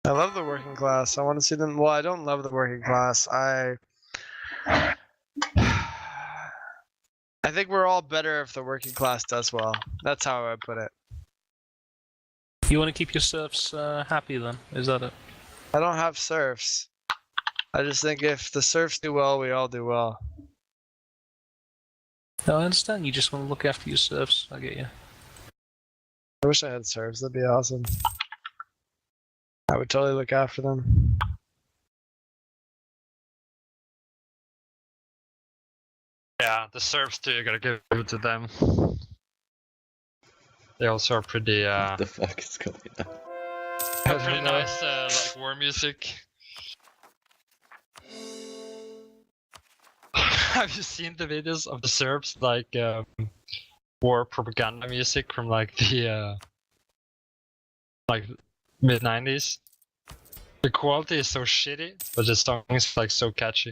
I love the working class. I want to see them. Well, I don't love the working class. I think we're all better if the working class does well. That's how I would put it. You want to keep your serfs happy then? Is that it? I don't have serfs. I just think if the serfs do well, we all do well. No, I understand. You just want to look after your serfs. I get you. I wish I had serfs. That'd be awesome. I would totally look after them. Yeah, the serfs too, you gotta give it to them. They also are pretty What the fuck is going on? have pretty nice war music. Have you seen the videos of the Serbs war propaganda music from the mid 90s? The quality is so shitty, but the song is like so catchy.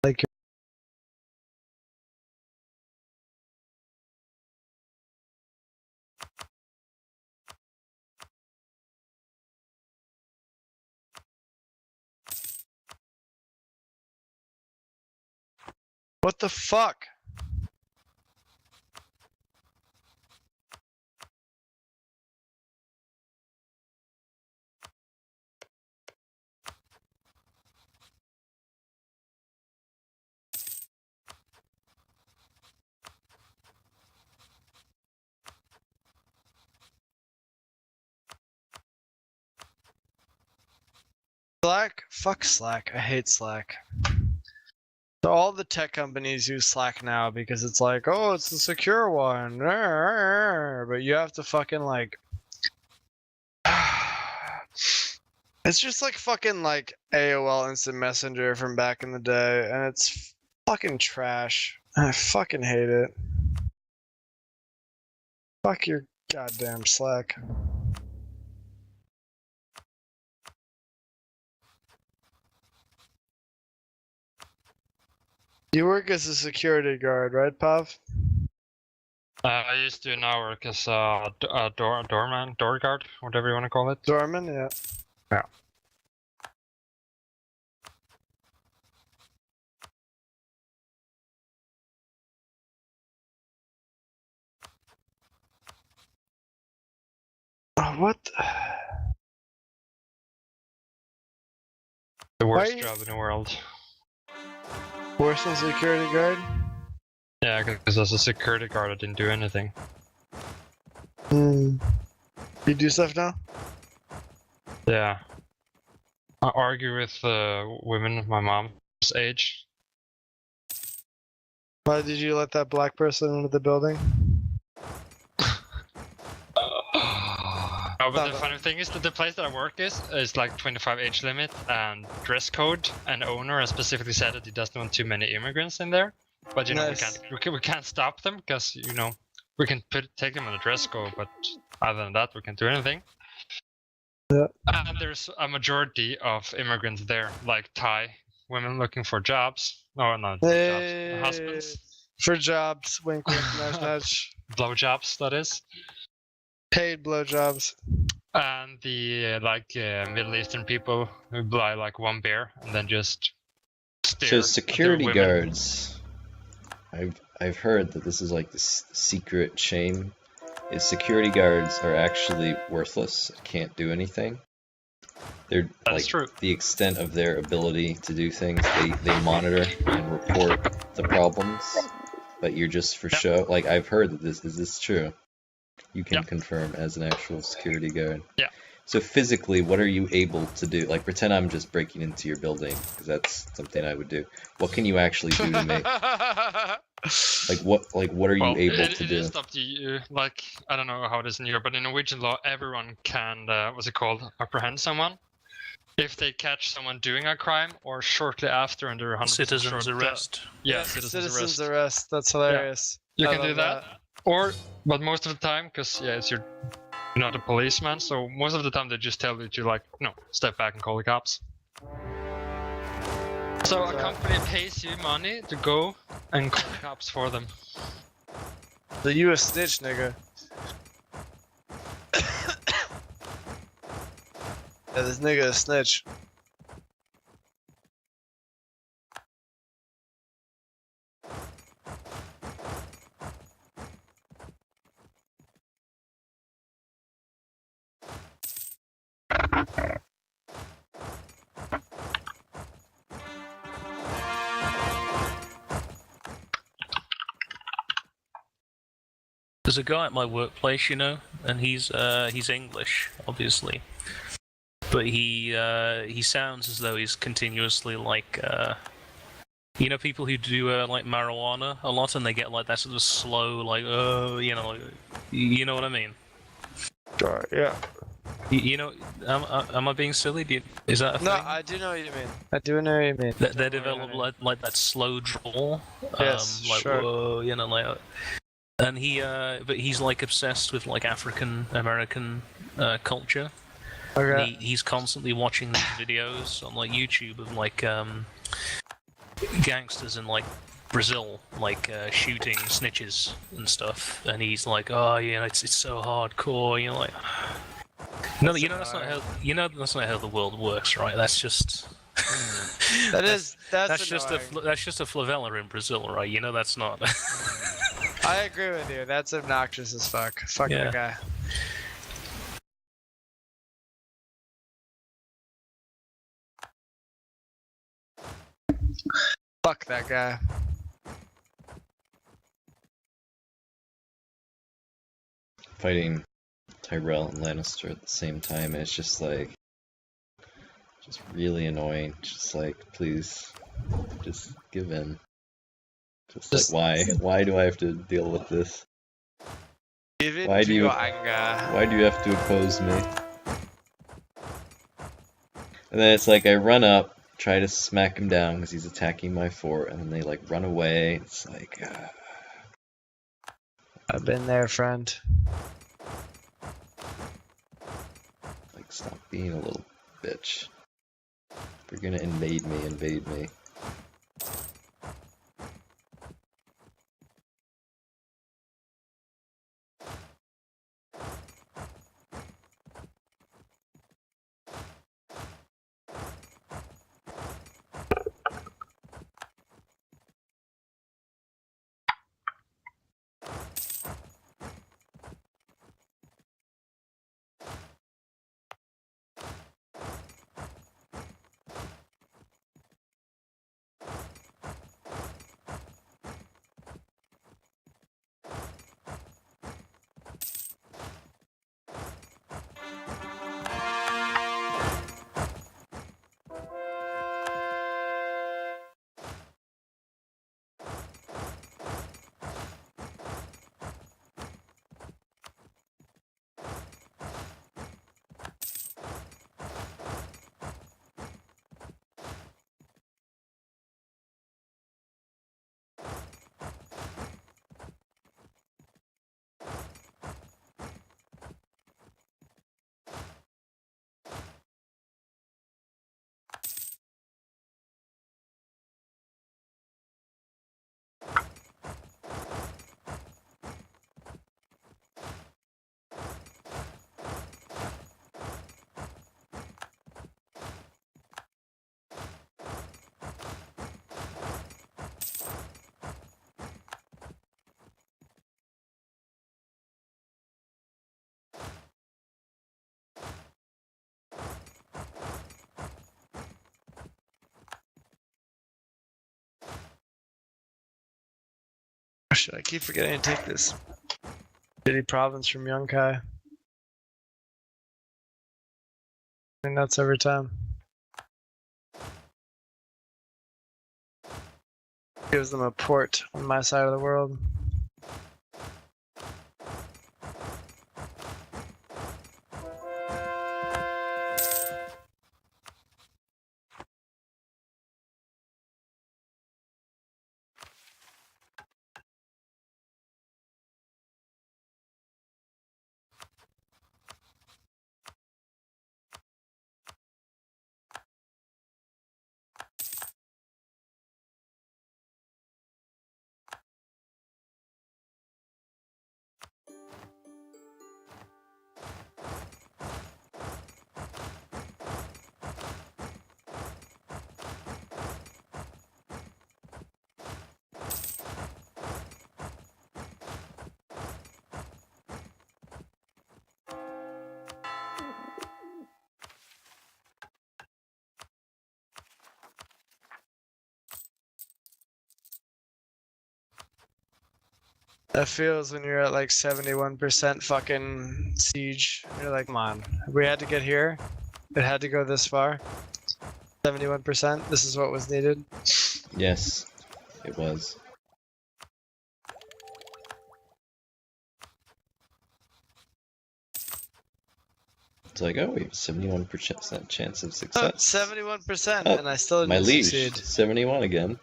Like what the fuck? Slack? Fuck Slack. I hate Slack. So all the tech companies use Slack now because it's like, oh, it's the secure one. But you have to fucking like. It's just like fucking like AOL Instant Messenger from back in the day, and it's fucking trash. I fucking hate it. Fuck your goddamn Slack. You work as a security guard, right, Pav? I used to now work as a doorman, door guard, whatever you want to call it. Doorman, yeah. Yeah. Oh, what? The worst Why- job in the world. Worse than security guard? Yeah, because as a security guard, I didn't do anything. Hmm. You do stuff now? Yeah. I argue with women of my mom's age. Why did you let that black person into the building? Oh, but the funny thing is that the place that I work is like 25 age limit and dress code, and owner has specifically said that he doesn't want too many immigrants in there. But you know, Nice. we can't stop them because you know we can take them on the dress code, but other than that we can't do anything. Yeah. And there's a majority of immigrants there, like Thai women looking for jobs. No, not Hey. jobs, husbands, For jobs, wink wink, nudge nudge. blowjobs, that is. Paid blowjobs. And the Middle Eastern people who buy like one beer and then just stare So at the security women. guards, I've heard that this is like this secret shame. Is security guards are actually worthless, can't do anything. They're That's like true. the extent of their ability to do things. They monitor and report the problems, but you're just for Yep. show. Like I've heard that this is true. You can Yep. confirm as an actual security guard. Yeah. So physically, what are you able to do? Like pretend I'm just breaking into your building, because that's something I would do. What can you actually do to me? Like what are you able to it do? is up to you. Like, I don't know how it is in Europe, but in Norwegian law, everyone can, what's it called, apprehend someone if they catch someone doing a crime or shortly after and they're 100% Citizens sure arrest. Yeah, citizens arrest. arrest. That's hilarious. You I can do love that. Or, but most of the time, because yeah, you're not a policeman, so most of the time they just tell you to like, no, step back and call the cops. So a company pays you money to go and call the cops for them. The you a snitch, nigga. Yeah, this nigga a snitch. There's a guy at my workplace, you know, and he's English, obviously, but he sounds as though he's continuously like you know, people who do like marijuana a lot, and they get like that sort of slow, like you know what I mean. Sure, yeah. You know, am I being silly? Is that a No, thing? I do know what you mean. I do know what you mean. They develop like that slow drawl. Yes, like sure. whoa, you know, like. And but he's like obsessed with like African American culture. And Okay. he's constantly watching these videos on like YouTube of like gangsters in like Brazil, like shooting snitches and stuff. And he's like, oh, you know, it's so hardcore. You know, like, no, you know that's not how the world works, right? That's just. That's That's just annoying. that's just a favela in Brazil, right? You know that's not. I agree with you. That's obnoxious as fuck. Fuck Yeah. that guy. Fuck that guy. Fighting Tyrell and Lannister at the same time, and it's just like, just really annoying. Just like, please, just give in. Just like, why do I have to deal with this? Give in Why to do you- your anger. Why do you have to oppose me? And then it's like I run up, try to smack him down because he's attacking my fort, and then they like run away. It's like, I've been there, friend. like stop being a little bitch. If you're gonna invade me, invade me. Shit, I keep forgetting to take this shitty province from Yunkai. And that's every time. Gives them a port on my side of the world. That feels when you're at like 71% fucking siege. You're like, come on, we had to get here. It had to go this far. 71%. This is what was needed. Yes, it was. It's like, oh, we have a 71% chance of success. 71%, Oh, and I still my didn't liege, succeed. 71 again.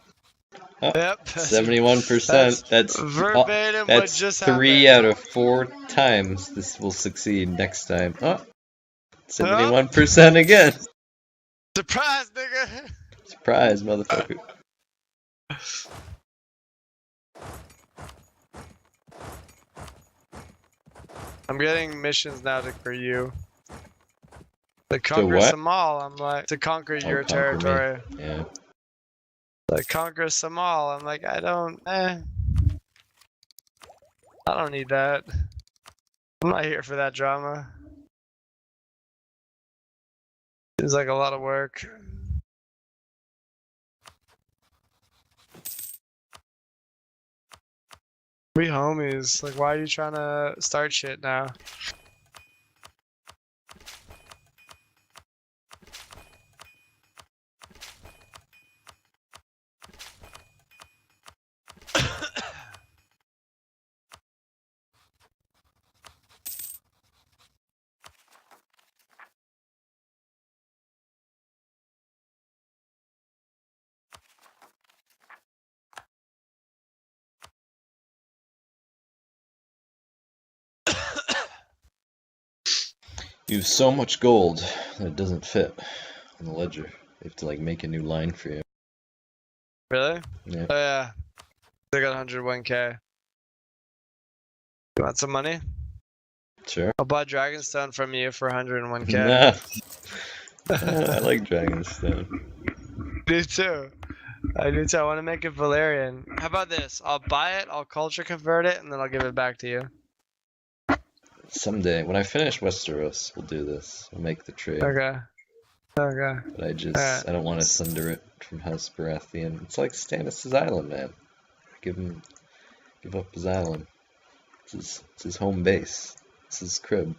Oh, Yep. 71%. That's verbatim what that's just 3 happened. out of 4 times this will succeed next time. Oh, 71% again. Surprise, nigga! Surprise, motherfucker. I'm getting missions now for you. To conquer what? Somal, I'm like, to conquer your conquer me. territory. Yeah. Like, conquer Somal, I'm like, I don't need that. I'm not here for that drama. Seems like a lot of work. We homies. Like, why are you trying to start shit now? You have so much gold that it doesn't fit on the ledger. You have to like make a new line for you. Really? Yeah. Oh yeah. I got 101k. You want some money? Sure. I'll buy Dragonstone from you for 101k. Nah. I like Dragonstone. Me too. I do too. I want to make it Valerian. How about this? I'll buy it, I'll culture convert it, and then I'll give it back to you. Someday, when I finish Westeros, we'll do this. We'll make the trade. Okay. Okay. But I just, Alright. I don't want to sunder it from House Baratheon. It's like Stannis' island, man. Give up his island. It's his home base. It's his crib.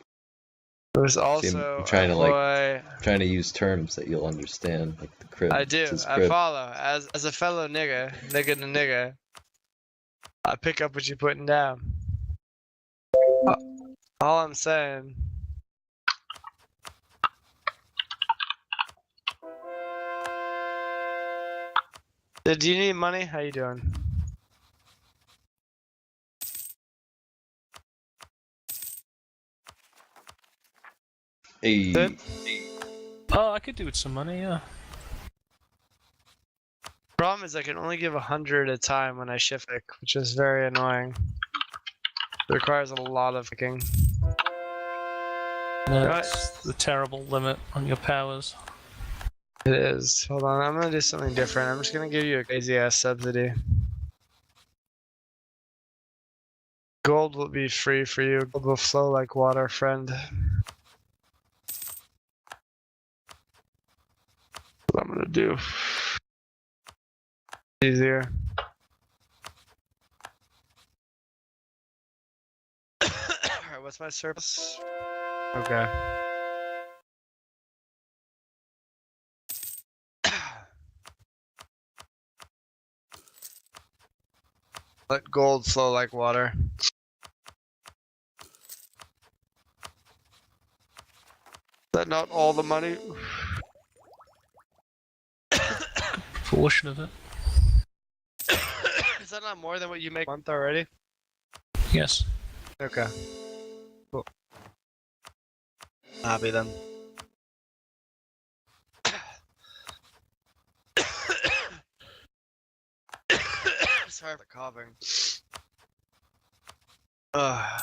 There's See, also I'm trying a to boy. trying to use terms that you'll understand, like the crib. I It's do. his I crib. follow. As a fellow nigga to nigga, I pick up what you're putting down. All I'm saying. Do you need money? How you doing? Hey, Good? Oh, I could do with some money, yeah. Problem is I can only give 100 at a time when I shift pick, which is very annoying. It requires a lot of picking. That's the terrible limit on your powers. It is. Hold on, I'm gonna do something different. I'm just gonna give you a crazy ass subsidy. Gold will be free for you. Gold will flow like water, friend. What I'm gonna do. Easier. Alright, what's my surplus? Okay. Let gold flow like water. Is that not all the money? Portion of it. Is that not more than what you make a month already? Yes. Okay. Cool. Happy then. Sorry for coughing. Ugh.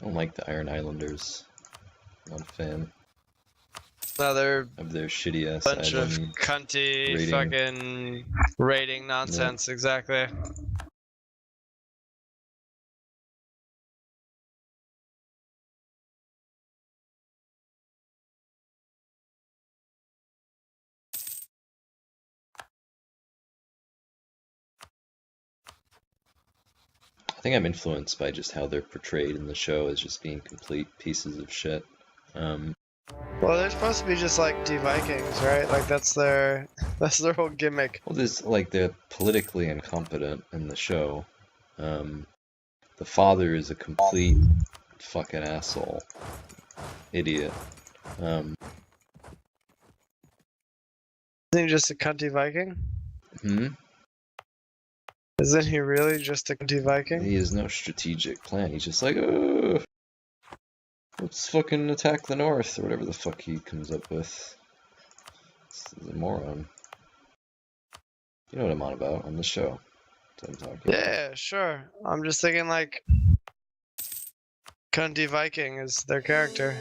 I don't like the Iron Islanders. Not a fan Another of their shitty ass bunch of island. cunty rating. fucking rating nonsense, exactly. I think I'm influenced by just how they're portrayed in the show as just being complete pieces of shit. Well, they're supposed to be just like D-Vikings, right? Like that's their whole gimmick. Well, there's like they're politically incompetent in the show. The father is a complete fucking asshole, idiot. Isn't he just a cunty Viking? Isn't he really just a cunty Viking? He has no strategic plan. He's just like, oh, let's fucking attack the north, or whatever the fuck he comes up with. He's a moron. You know what I'm on about on the show. That's what I'm talking about. Yeah, sure. I'm just thinking like cunty Viking is their character.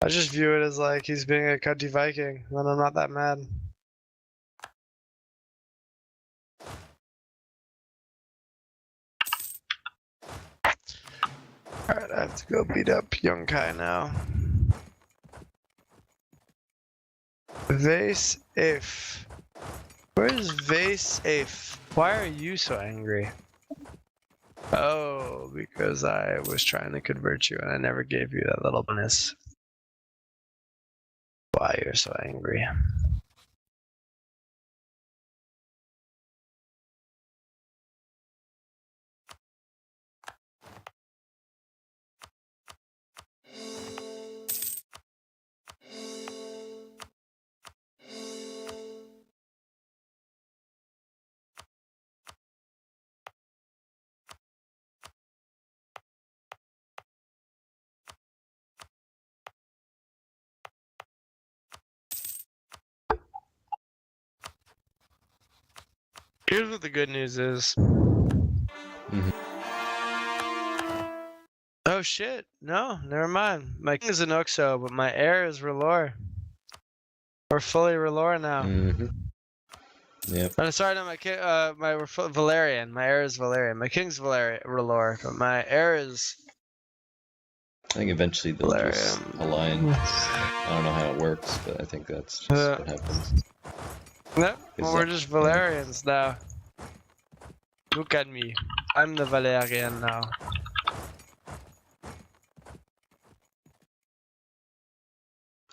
I just view it as like he's being a cunty Viking, and I'm not that mad. Alright, I have to go beat up young Kai now. Vase If. Where is Vase If? Why are you so angry? Oh, because I was trying to convert you and I never gave you that little bonus. Why you're so angry? Here's what the good news is. Oh shit, no, never mind. My king is an Uxo, but my heir is Relor. We're fully Relor now. Yep. Sorry, no, my king, Valerian. My heir is Valerian. My king's Relor, but my heir is I think eventually they'll just align. I don't know how it works, but I think that's just what happens. No, well, we're just Valerians now. Look at me. I'm the Valerian now.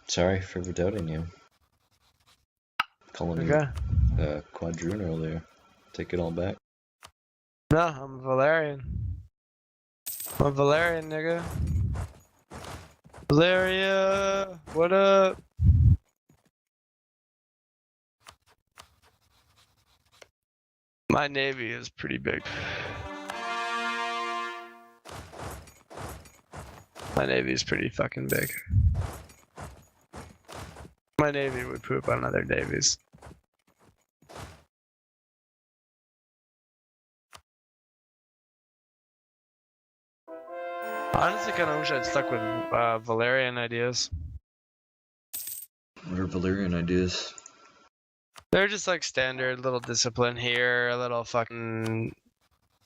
Sorry for doubting you. Calling you quadroon earlier. Take it all back. No, I'm Valerian. I'm a Valerian, nigga. Valeria, what up? My navy is pretty big. My navy is pretty fucking big. My navy would poop on other navies. Honestly, kind of wish I'd stuck with Valerian ideas. What are Valerian ideas? They're just like standard little discipline here, a little fucking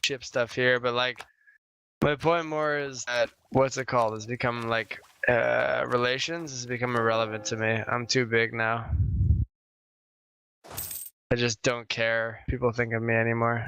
chip stuff here, but like my point more is that what's it called? It's become like relations has become irrelevant to me. I'm too big now. I just don't care. People think of me anymore.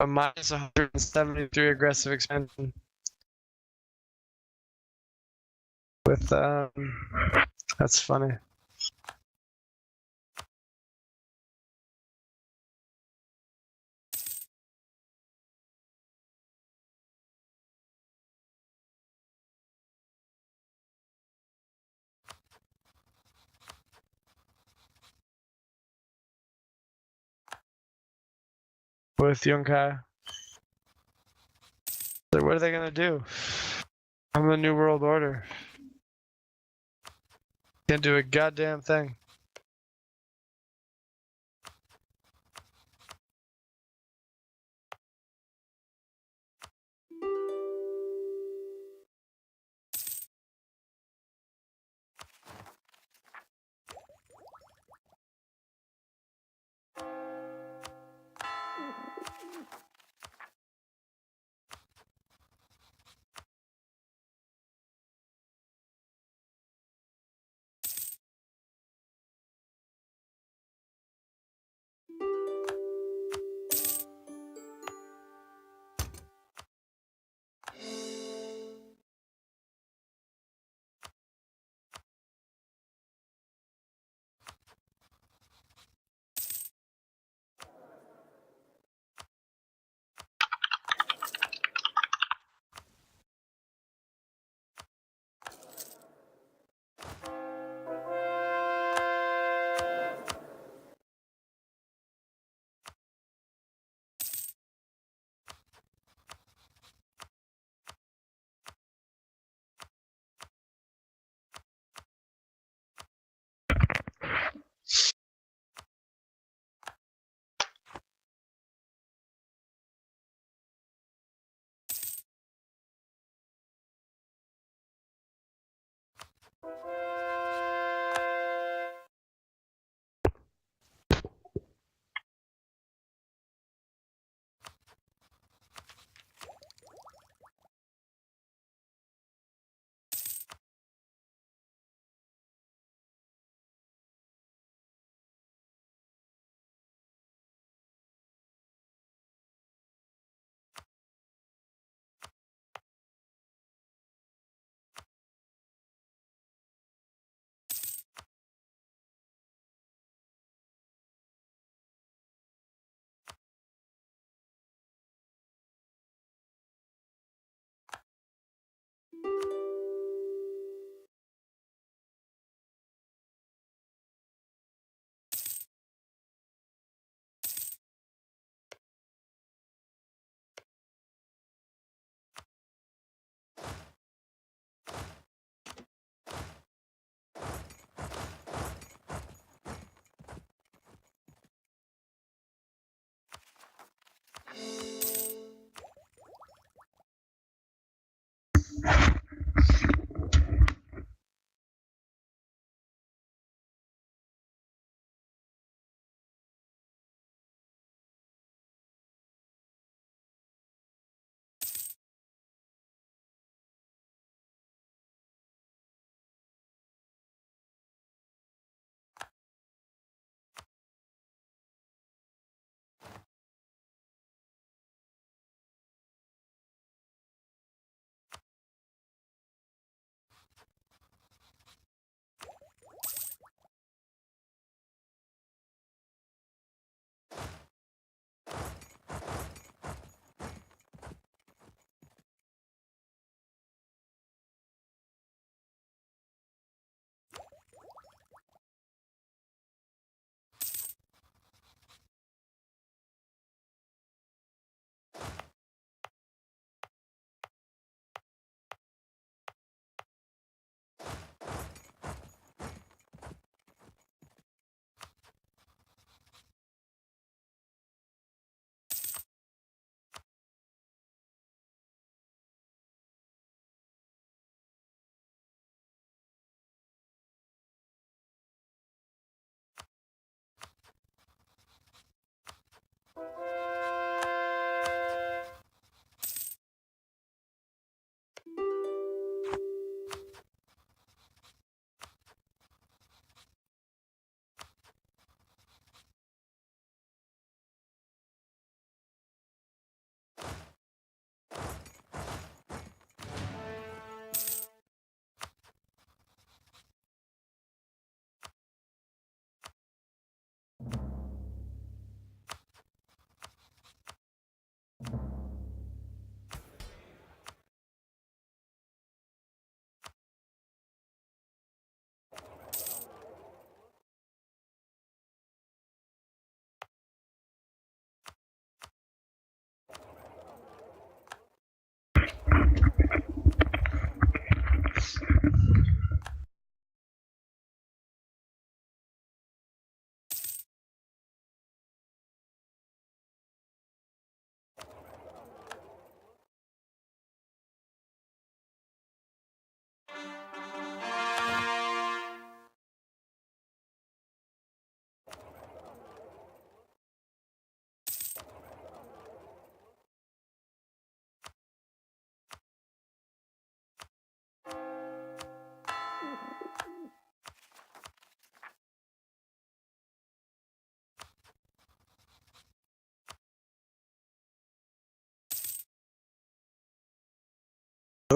A minus 173 aggressive expansion. With that's funny. With Yunkai. What are they gonna do? I'm the New World Order. Can't do a goddamn thing.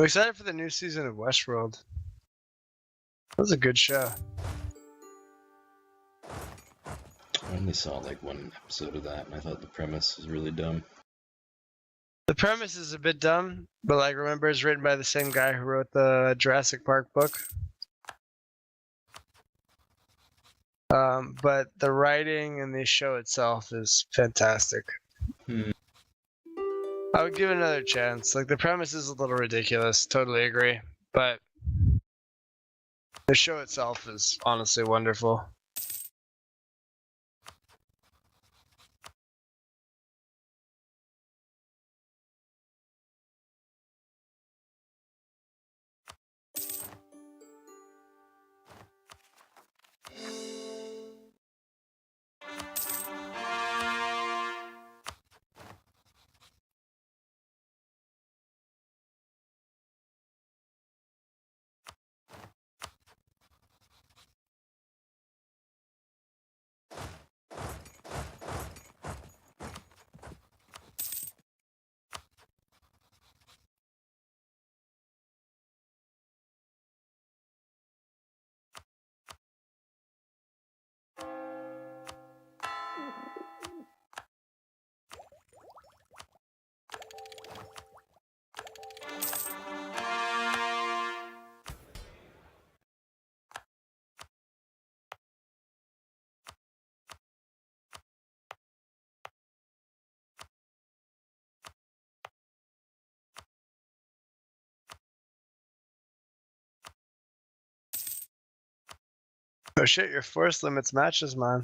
excited for the new season of Westworld. That was a good show. I only saw like one episode of that, and I thought the premise was really dumb. The premise is a bit dumb, but like remember it's written by the same guy who wrote the Jurassic Park book. But the writing and the show itself is fantastic. Hmm. I would give it another chance. Like the premise is a little ridiculous, totally agree. But the show itself is honestly wonderful. Oh shit, your force limits matches mine.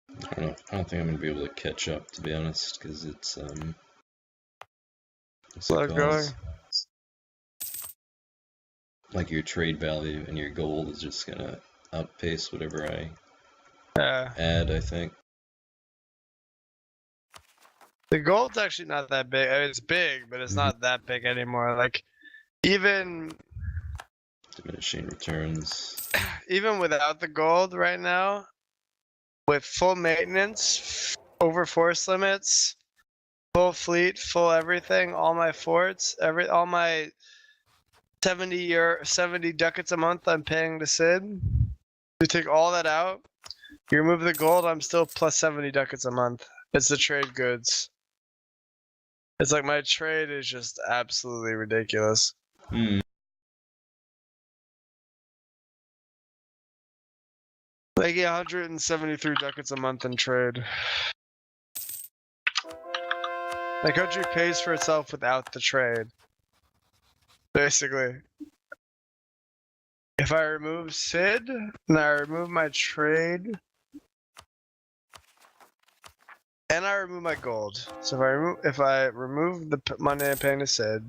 I don't know. I don't think I'm gonna be able to catch up, to be honest, because it's what's Slow it called? going. Like your trade value and your gold is just gonna outpace whatever I Yeah. add, I think. The gold's actually not that big. I mean, it's big, but it's not that big anymore. Like, even Diminishing returns. without the gold right now, with full maintenance, over force limits, full fleet, full everything, all my forts, all my 70 ducats a month I'm paying to Sid. You take all that out, you remove the gold, I'm still plus 70 ducats a month. It's the trade goods. It's like my trade is just absolutely ridiculous. Hmm. Like 173 ducats a month in trade. The country pays for itself without the trade. Basically. If I remove Sid, and I remove my trade, and I remove my gold. So if I remove the money I'm paying to Sid.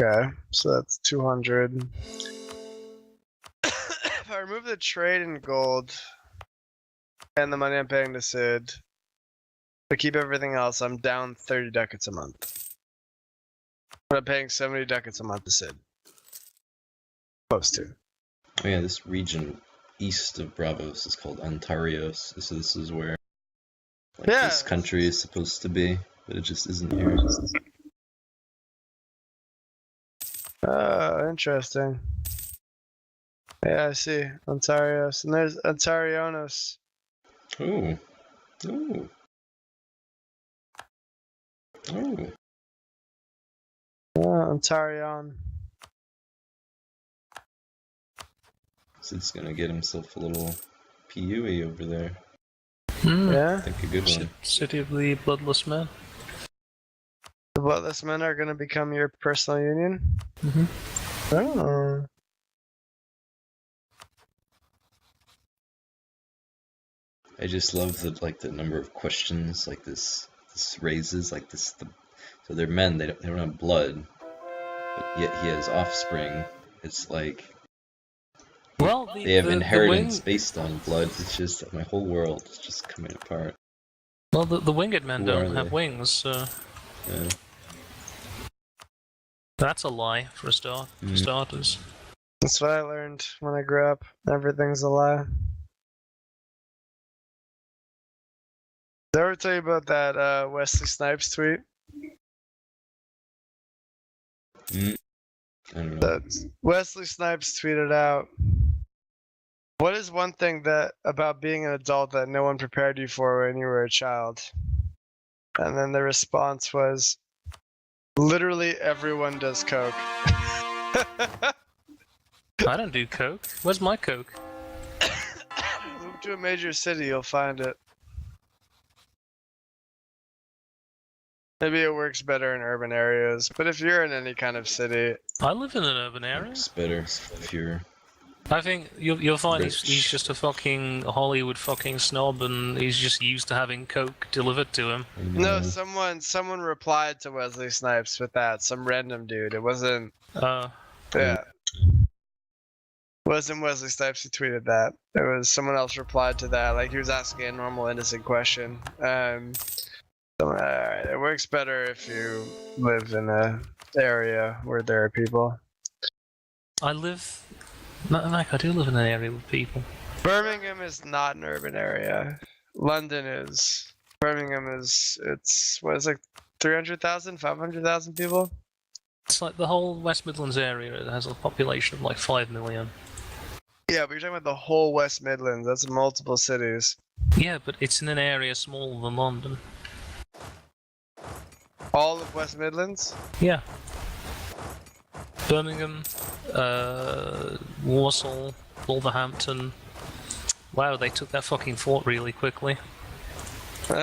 Okay, so that's 200. If I remove the trade in gold and the money I'm paying to Sid, to keep everything else, I'm down 30 ducats a month. But I'm paying 70 ducats a month to Sid. Close to. Oh yeah, this region east of Bravos is called Ontarios. So this is where like Yeah. this country is supposed to be, but it just isn't here. Oh, interesting. Yeah, I see. Ontarios. And there's Ontarionos. Oh. Oh. Oh. Yeah, Ontarion. So he's gonna get himself a little PUE over there. Hmm. I Yeah? think a good one. City of the Bloodless Men. The Bloodless Men are gonna become your personal union? Mm-hmm. Oh. I just love the number of questions like this raises, like this. So they're men. They don't have blood, but yet he has offspring. It's like Well, they have inheritance wing... based on blood. It's just my whole world is just coming apart. Well, the winged men Who don't are have they? wings, so Yeah. that's a lie for a start. For starters. That's what I learned when I grew up. Everything's a lie. Did I ever tell you about that Wesley Snipes tweet? I don't know. That Wesley Snipes tweeted out, "What is one thing that about being an adult that no one prepared you for when you were a child?" And then the response was, "Literally everyone does coke." I don't do coke. Where's my coke? Move to a major city, you'll find it. Maybe it works better in urban areas, but if you're in any kind of city, I live in an urban area. It's better if you're I think you'll find he's Rich. just a fucking Hollywood fucking snob, and he's just used to having coke delivered to him. no, someone replied to Wesley Snipes with that, some random dude. It wasn't, yeah. Wasn't Wesley Snipes who tweeted that. It was someone else replied to that, like he was asking a normal, innocent question. It works better if you live in a area where there are people. I live. Mike, I do live in an area with people. Birmingham is not an urban area. London is. Birmingham is. It's what is it, like 300,000, 500,000 people. It's like the whole West Midlands area. It has a population of like 5 million. Yeah, but you're talking about the whole West Midlands. That's multiple cities. Yeah, but it's in an area smaller than London. All of West Midlands? Yeah. Birmingham, Warsaw, Wolverhampton. Wow, they took that fucking fort really quickly. Welcome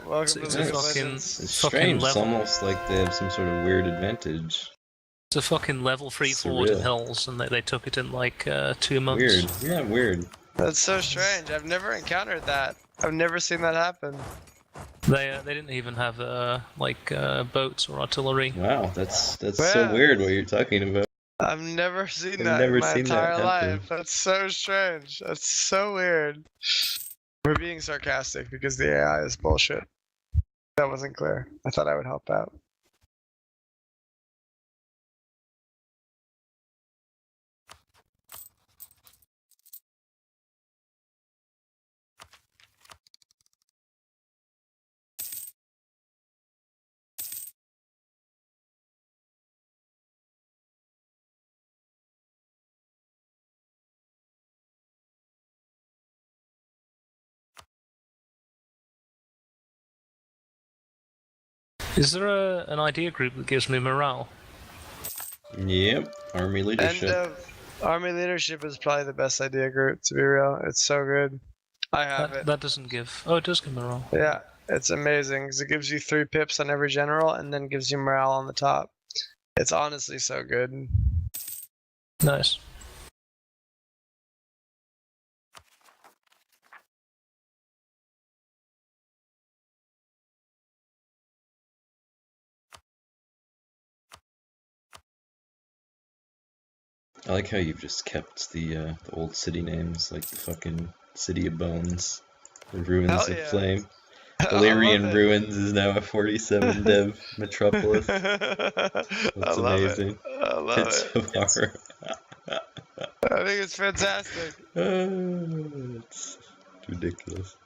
to It's the a West fucking- Midlands. It's fucking strange. It's level. almost like they have some sort of weird advantage. It's a fucking level 3 fort in Surreal. hills, and they took it in like 2 months. Weird. Yeah, weird. That's so strange. I've never encountered that. I've never seen that happen. They didn't even have boats or artillery. Wow, that's Yeah. so weird what you're talking about. I've never seen I've that never in my seen that entire happen. life. That's so strange. That's so weird. We're being sarcastic because the AI is bullshit. That wasn't clear. I thought I would help out. Is there an idea group that gives me morale? Yep, army leadership. End of Army Leadership is probably the best idea group, to be real. It's so good. I have it. That doesn't give. Oh, it does give morale. Yeah, it's amazing because it gives you 3 pips on every general and then gives you morale on the top. It's honestly so good. Nice. I like how you've just kept the old city names, like the fucking City of Bones, the Ruins Hell of yeah. Flame. I love Valyrian it. Ruins is now a 47 dev metropolis. I That's love amazing. it. I love It's it. so hard. I think it's fantastic. It's ridiculous.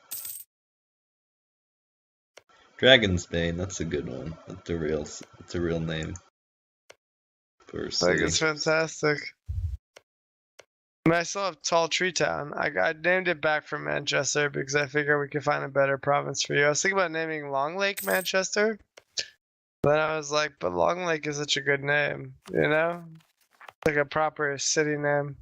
Dragonsbane, that's a good one. It's a real name. For a Like, city. it's fantastic. I mean, I still have Tall Tree Town. I named it back from Manchester because I figure we could find a better province for you. I was thinking about naming Long Lake Manchester. Then I was like, but Long Lake is such a good name, you know? Like a proper city name.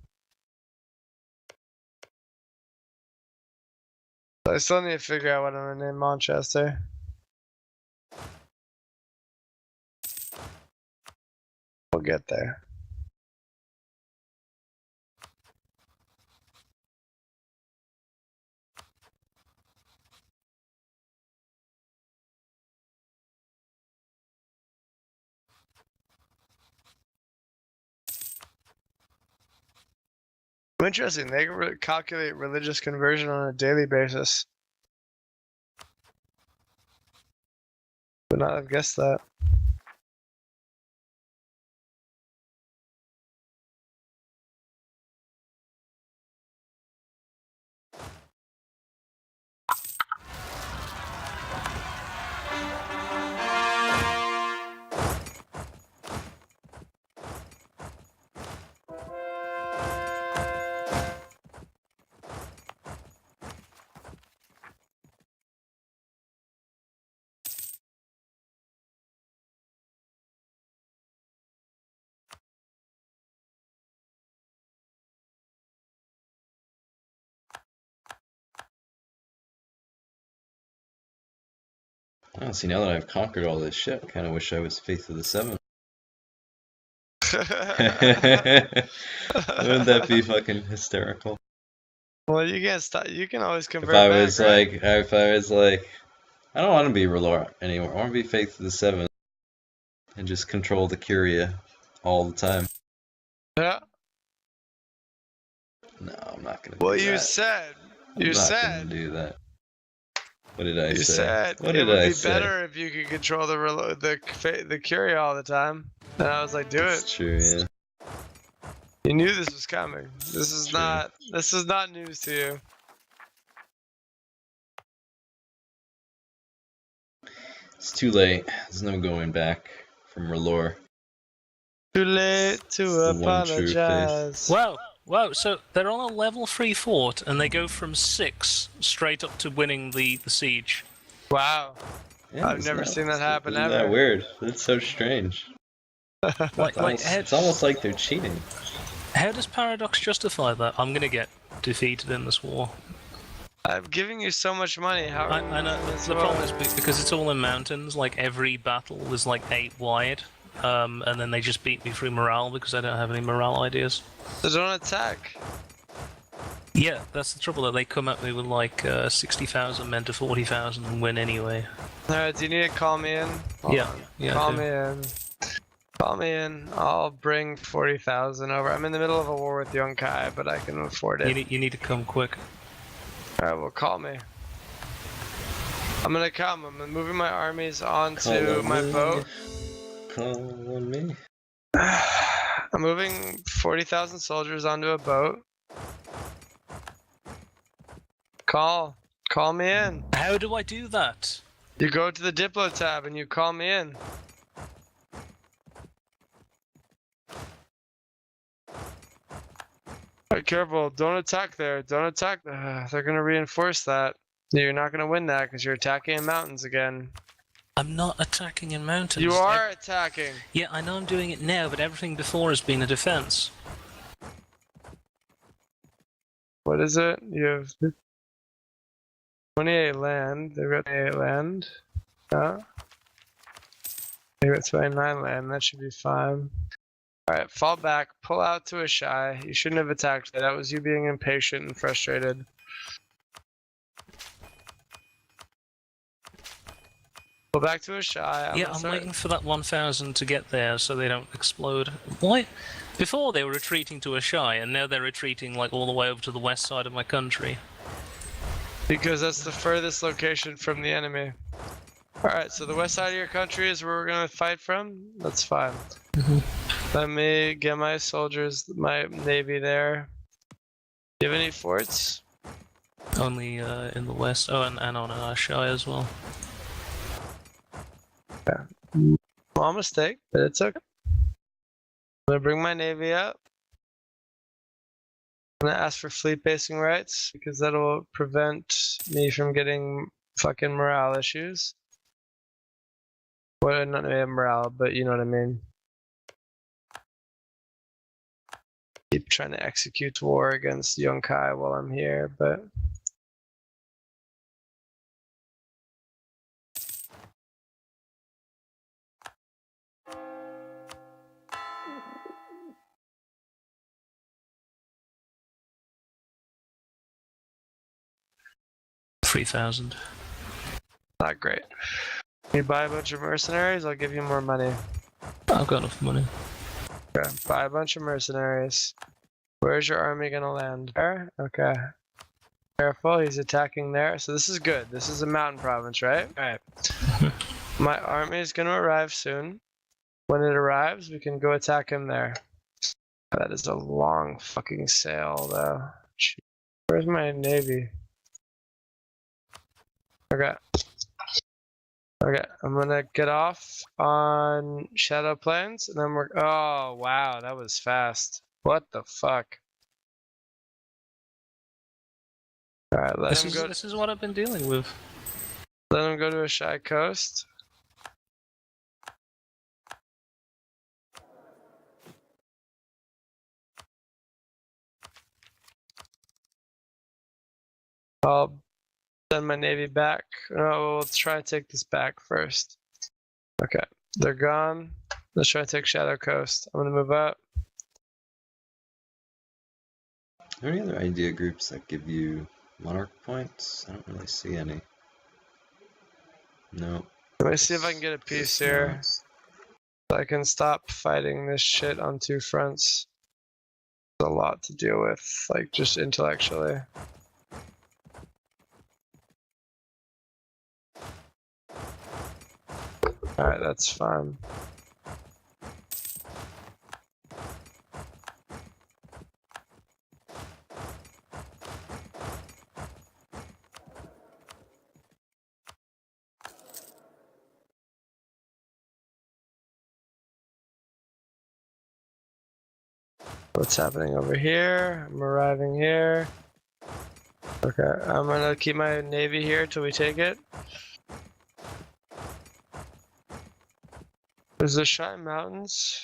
I still need to figure out what I'm gonna name Manchester. We'll get there. Interesting. They calculate religious conversion on a daily basis. Would not have guessed that. Oh, see, now that I've conquered all this shit, I kind of wish I was Faith of the Seven. Wouldn't that be fucking hysterical? Well, you can't stop. You can always If convert I back, was right? like, I don't want to be R'hllor anymore. I want to be Faith of the Seven and just control the Curia all the time. Yeah. No, I'm not gonna Well, do you that. said. I'm You not gonna said. do that. What did I You say? said What it did would I be say? better if you could control the Curia all the time. And I was like, do it. It's true, yeah. You knew this was coming. This is True. not. This is not news to you. It's too late. There's no going back from R'hllor. Too late to The one true faith. apologize. Wow, wow. So they're on a level 3 fort, and they go from 6 straight up to winning the siege. Wow. Yeah, I've never seen that happen Isn't ever. that weird? That's so strange. It's almost like they're cheating. How does Paradox justify that? I'm gonna get defeated in this war. I'm giving you so much money. How? I know. The problem is because it's all in mountains. Like every battle was like 8 wide, and then they just beat me through morale because I don't have any morale ideas. So don't attack. Yeah, that's the trouble. That they come at me with like 60,000 men to 40,000 and win anyway. Alright, do you need to call me in? Hold Yeah, on. yeah. Call me in. Call me in. I'll bring 40,000 over. I'm in the middle of a war with Yunkai, but I can afford it. You need to come quick. Alright, well, call me. I'm gonna come. I'm moving my armies onto Call my me. boat. Call on me. I'm moving 40,000 soldiers onto a boat. Call me in. How do I do that? You go to the Diplo tab and you call me in. Alright, careful. Don't attack there. Don't attack. They're gonna reinforce that. You're not gonna win that because you're attacking in mountains again. I'm not attacking in mountains. You are attacking. Yeah, I know I'm doing it now, but everything before has been a defense. What is it? You have 28 land. They've got 28 land. Yeah. They've got 29 land. That should be fine. Alright, fall back. Pull out to a shy. You shouldn't have attacked there. That was you being impatient and frustrated. Pull back to a shy. I'm waiting for that 1,000 to get there so they don't explode. Why? Before they were retreating to a shy, and now they're retreating like all the way over to the west side of my country. Because that's the furthest location from the enemy. Alright, so the west side of your country is where we're gonna fight from? That's fine. Let me get my soldiers, my navy there. Do you have any forts? Only in the west. Oh, and on a shy as well. Small mistake, but it's okay. I'm gonna bring my navy up. I'm gonna ask for fleet basing rights because that'll prevent me from getting fucking morale issues. Well, not morale, but you know what I mean. Keep trying to execute war against Yunkai while I'm here, but. $3,000. Not great. You buy a bunch of mercenaries, I'll give you more money. I've got enough money. Okay, buy a bunch of mercenaries. Where's your army gonna land? There? Okay. Careful, he's attacking there. So this is good. This is a mountain province, right? Alright. My army is gonna arrive soon. When it arrives, we can go attack him there. That is a long fucking sail, though. Jeez. Where's my navy? Okay. Okay, I'm gonna get off on Shadow Plains, and then we're. Oh wow, that was fast. What the fuck? All right, let him go. This is what I've been dealing with. Let him go to a shy coast. I'll Send my navy back. No, we'll try to take this back first. Okay, they're gone. Let's try to take Shadow Coast. I'm gonna move up. Are there any other idea groups that give you monarch points? I don't really see any. No. Let me see if I can get a piece here. So I can stop fighting this shit on two fronts. There's a lot to deal with, like just intellectually. Alright, that's fine. What's happening over here? I'm arriving here. Okay, I'm gonna keep my navy here till we take it. There's the Shy Mountains.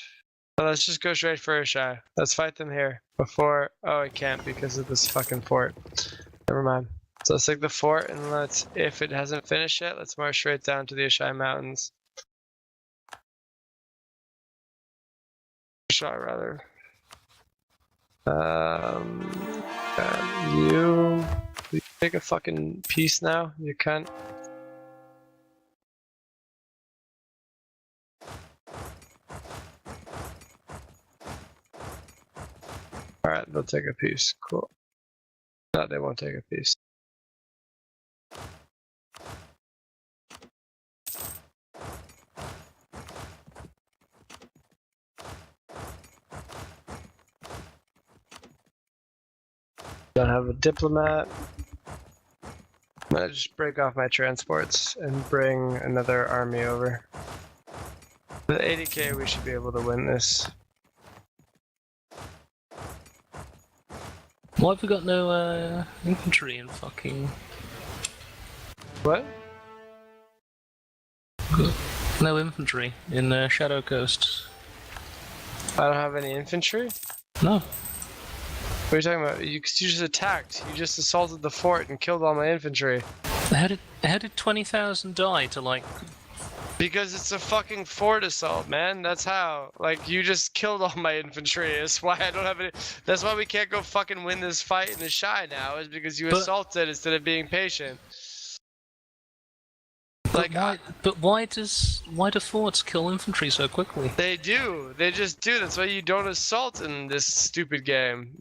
Oh, let's just go straight for a Shy. Let's fight them here before. Oh, I can't because of this fucking fort. Never mind. So let's take the fort and let's, if it hasn't finished yet, let's march straight down to the Ashai Mountains. Shy, rather. You take a fucking piece now, you cunt. Alright, they'll take a piece. Cool. No, they won't take a piece. Don't have a diplomat. I'm gonna just break off my transports and bring another army over. With 80k, we should be able to win this. Why have we got no infantry in fucking... What? No infantry in Shadow Coast? I don't have any infantry? No. What are you talking about? You just attacked. You just assaulted the fort and killed all my infantry. How did 20,000 die to like... Because it's a fucking fort assault, man. That's how. Like, you just killed all my infantry. That's why I don't have any... That's why we can't go fucking win this fight in the Shy now, is because you assaulted instead of being patient. Like, why do forts kill infantry so quickly? They do. They just do. That's why you don't assault in this stupid game.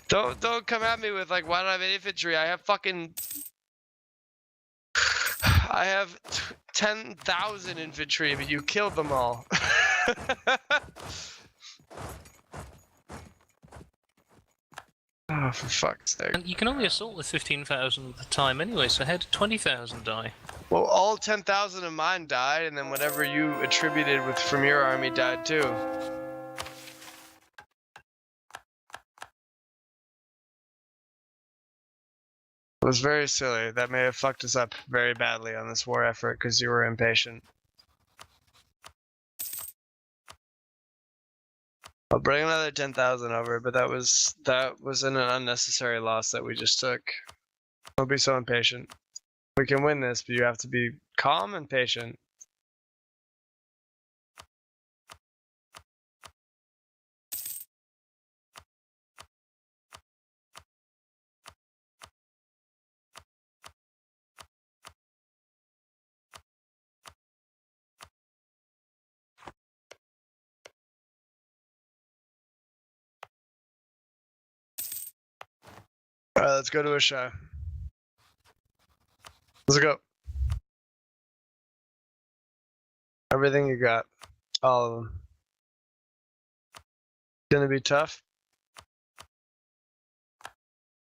Don't come at me with like, why don't I have infantry? I have fucking... I have 10,000 infantry, but you killed them all. Oh, for fuck's sake. And you can only assault with 15,000 at a time anyway, so how did 20,000 die? Well, all 10,000 of mine died, and then whatever you attributed with from your army died too. It was very silly. That may have fucked us up very badly on this war effort because you were impatient. I'll bring another 10,000 over, but that was an unnecessary loss that we just took. Don't be so impatient. We can win this, but you have to be calm and patient. Alright, let's go to a Shy. Let's go. Everything you got. All of them. Gonna be tough.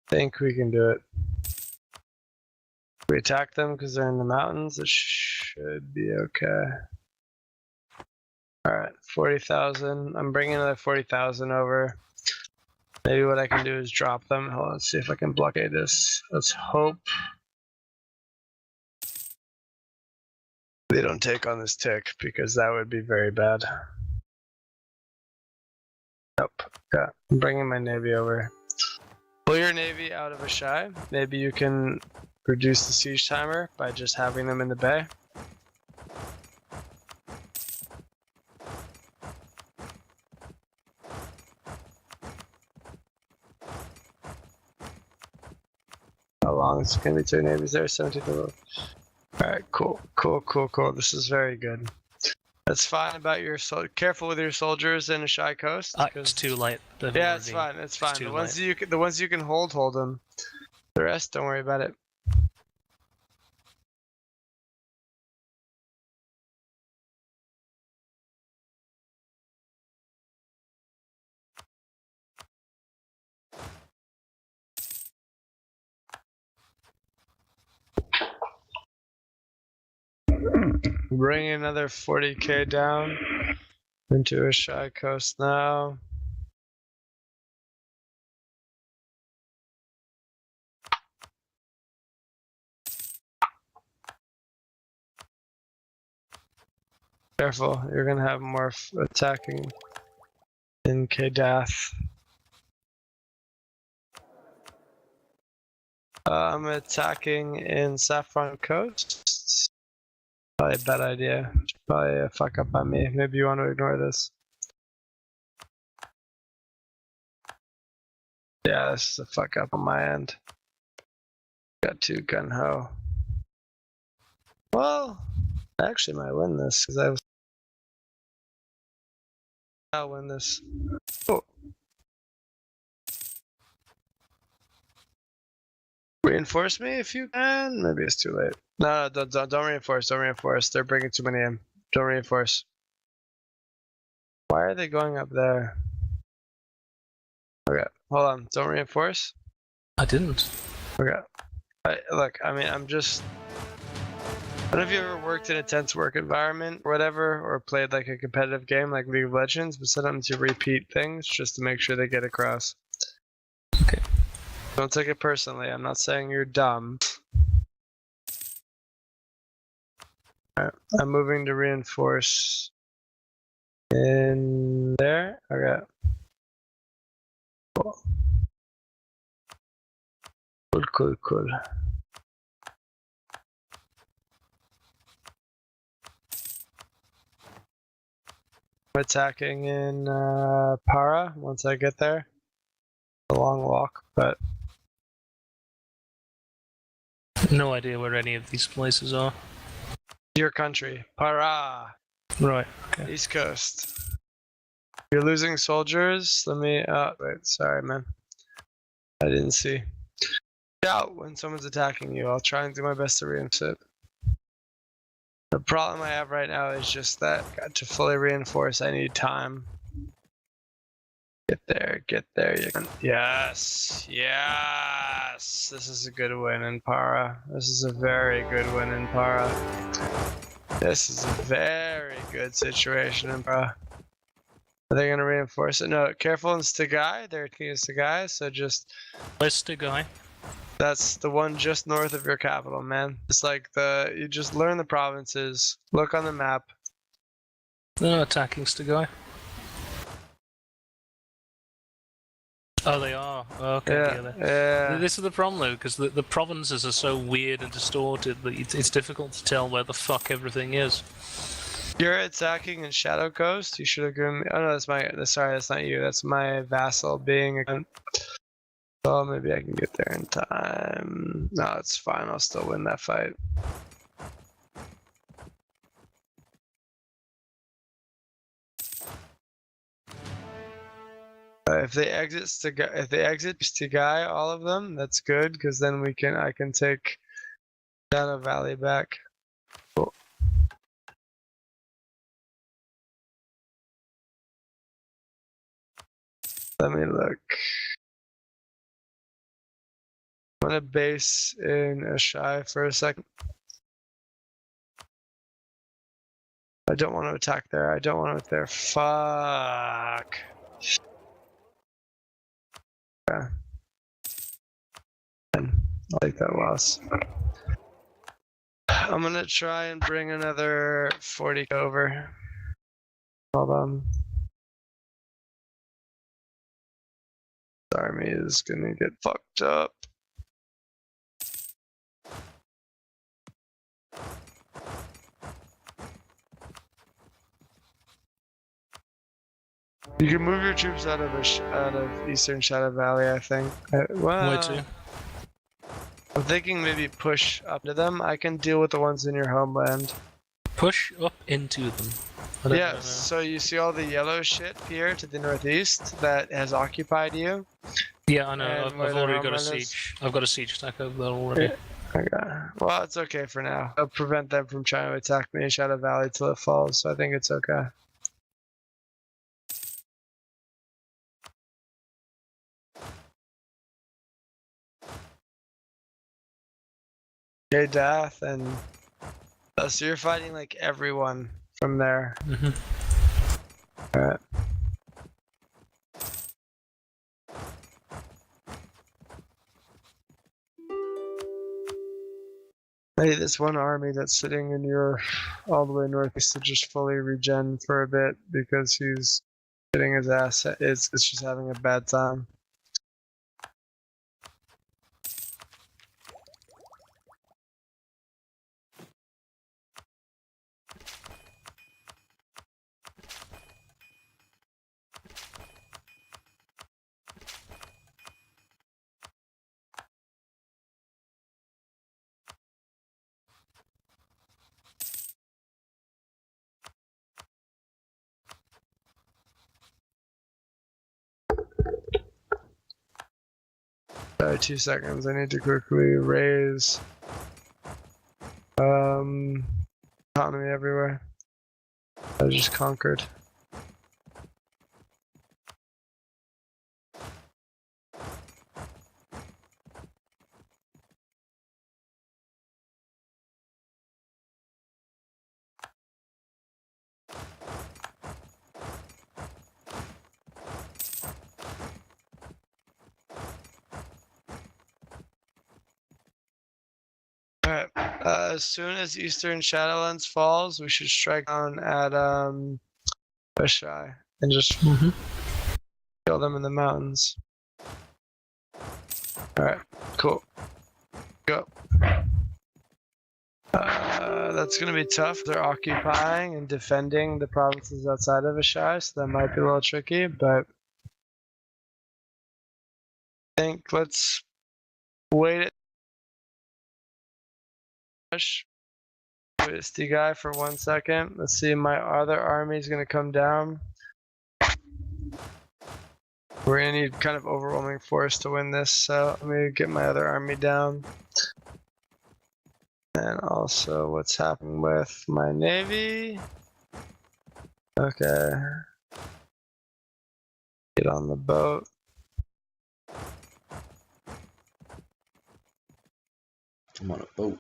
Think we can do it. We attack them because they're in the mountains. It should be okay. Alright, 40,000. I'm bringing another 40,000 over. Maybe what I can do is drop them. Hold on, let's see if I can blockade this. Let's hope they don't take on this tick, because that would be very bad. Nope. Yeah, I'm bringing my navy over. Pull your navy out of a Shy. Maybe you can reduce the siege timer by just having them in the bay. How long is it going to be 2 navies there? 17 level. Alright, cool. This is very good. That's fine about your careful with your soldiers in a shy coast. It's too late. Yeah, it's fine. It's fine. The ones you can hold them. The rest, don't worry about it. Bring another 40k down into a shy coast now. Careful, you're gonna have more attacking in Kadath. I'm attacking in Saffron Coast. Probably a bad idea. Probably a fuck up on me. Maybe you want to ignore this. Yeah, this is a fuck up on my end. Got 2 gun ho. Well, I actually might win this because I'll win this. Oh. Reinforce me if you can. Maybe it's too late. No, don't reinforce. Don't reinforce. They're bringing too many in. Don't reinforce. Why are they going up there? Okay, hold on. Don't reinforce. I didn't. Okay. Look, I mean, I'm just. I don't know if you ever worked in a tense work environment or whatever, or played like a competitive game like League of Legends, but sometimes you repeat things just to make sure they get across. Okay. Don't take it personally. I'm not saying you're dumb. Alright, I'm moving to reinforce in there. Okay. Cool. I'm attacking in Para once I get there. A long walk, but No idea where any of these places are. your country, Para, Right. Okay. East Coast. You're losing soldiers. Let me. Wait. Sorry, man. I didn't see. Shout when someone's attacking you. I'll try and do my best to reinforce it. The problem I have right now is just that to fully reinforce, I need time. Get there. You can. Yes. This is a good win in Para. This is a very good win in Para. This is a very good situation in Para. Are they gonna reinforce it? No, careful in Stagai. They're taking Stagai, so just. Where's the guy? That's the one just north of your capital, man. It's like you just learn the provinces, look on the map. They're not attacking the guy. Oh, they are. Okay. Yeah. This is the problem, though, because the provinces are so weird and distorted that it's difficult to tell where the fuck everything is. You're attacking in Shadow Coast. You should have given me. Oh no, sorry, that's not you. That's my vassal being a. Oh, maybe I can get there in time. No, it's fine. I'll still win that fight. If they exit Stigai, all of them, that's good because then I can take Shadow Valley back. Cool. Let me look. I'm gonna base in Ashai for a second. I don't want to attack there. Fuck. Yeah. I'll take that loss. I'm gonna try and bring another 40 over. Hold on. This army is gonna get fucked up. You can move your troops out of out of Eastern Shadow Valley, I think. Well, Where to? I'm thinking maybe push up to them. I can deal with the ones in your homeland. Push up into them. I don't Yeah, know. so you see all the yellow shit here to the northeast that has occupied you? Yeah, I know. And I've where their already got a homeland is? siege. I've got a siege stack over there already. Yeah. Okay. Well, it's okay for now. I'll prevent them from trying to attack me in Shadow Valley till it falls, so I think it's okay. Okay, Dath, and so you're fighting like everyone from there. Alright. Hey, this one army that's sitting in your all the way northeast to just fully regen for a bit because he's getting his ass. It's just having a bad time. Sorry, 2 seconds. I need to quickly raise economy everywhere. I just conquered. Alright, as soon as Eastern Shadowlands falls, we should strike down at Bashai and just kill them in the mountains. Alright, cool. Go. That's gonna be tough. They're occupying and defending the provinces outside of Ashai, so that might be a little tricky, but I think let's wait it. Twisty guy for 1 second. Let's see, my other army is gonna come down. We're gonna need kind of overwhelming force to win this, so let me get my other army down. And also what's happening with my navy. Okay. Get on the boat. I'm on a boat.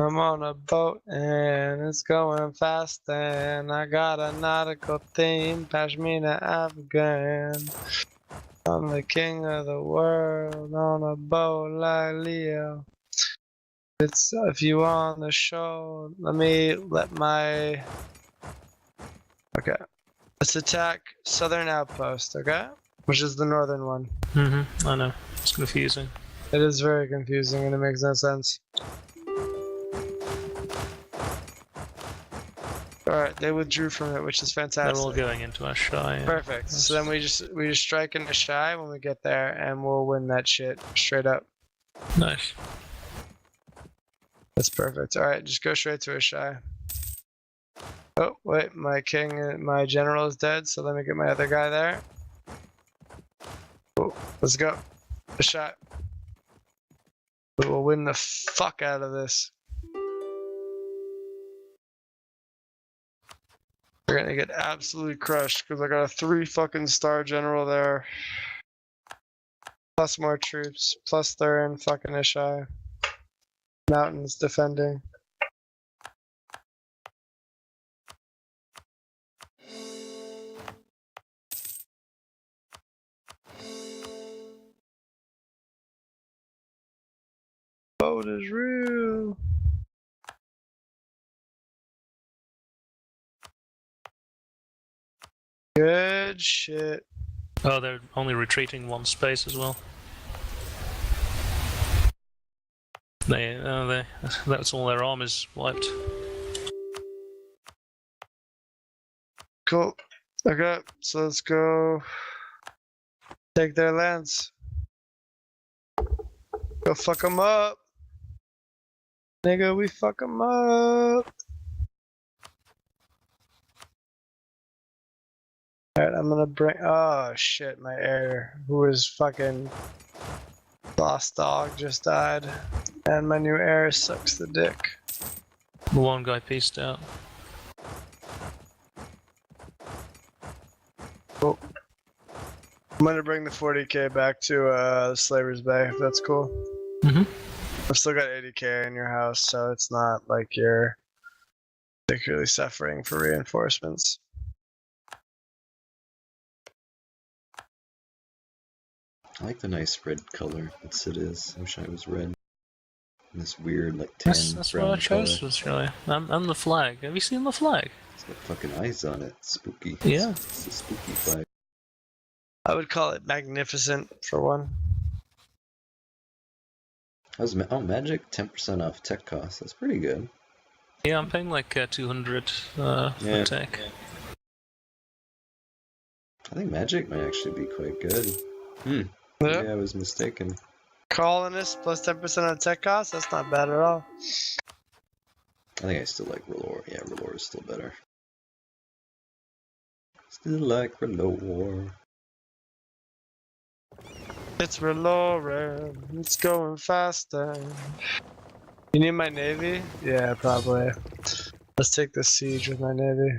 I'm on a boat and it's going fast and I got a nautical theme, Pashmina Afghan. I'm the king of the world on a boat like Leo. It's if you on the show, let my okay. Let's attack Southern Outpost, okay? Which is the northern one. I know. It's confusing. It is very confusing and it makes no sense. Alright, they withdrew from it, which is fantastic. They're all going into Ashai. Perfect. So then we just strike into Ashai when we get there and we'll win that shit straight up. Nice. That's perfect. Alright, just go straight to Ashai. Oh, wait, my general is dead, so let me get my other guy there. Cool. Let's go. Ashai. We will win the fuck out of this. We're gonna get absolutely crushed because I got a 3 fucking star general there. Plus more troops. Plus they're in fucking Ashai. Mountains defending. Boat is real. Good shit. Oh, they're only retreating 1 space as well. That's all their armors wiped. Cool. Okay, so let's go take their lands. Go fuck them up. Nigga, we fuck them up. Alright, I'm gonna bring. Oh shit, my heir, who is fucking lost dog, just died. And my new heir sucks the dick. The one guy pieced out. Cool. I'm gonna bring the 40k back to Slaver's Bay, if that's cool. Mm-hmm. I've still got 80k in your house, so it's not like you're particularly suffering for reinforcements. I like the nice red color that it is. I wish I was red. And this weird, like, tan That's brown what I chose, color. was really. And the flag. Have you seen the flag? It's got fucking eyes on it. Spooky. Yeah. It's a spooky flag. I would call it magnificent for one. How's magic? 10% off tech cost. That's pretty good. Yeah, I'm paying like 200 for Yeah. tech. I think magic might actually be quite good. Maybe I was mistaken. Colonist plus 10% on tech costs? That's not bad at all. I think I still like Relore. Yeah, Relore is still better. Still like Relore. It's Relore. It's going faster. You need my navy? Yeah, probably. Let's take the siege with my navy.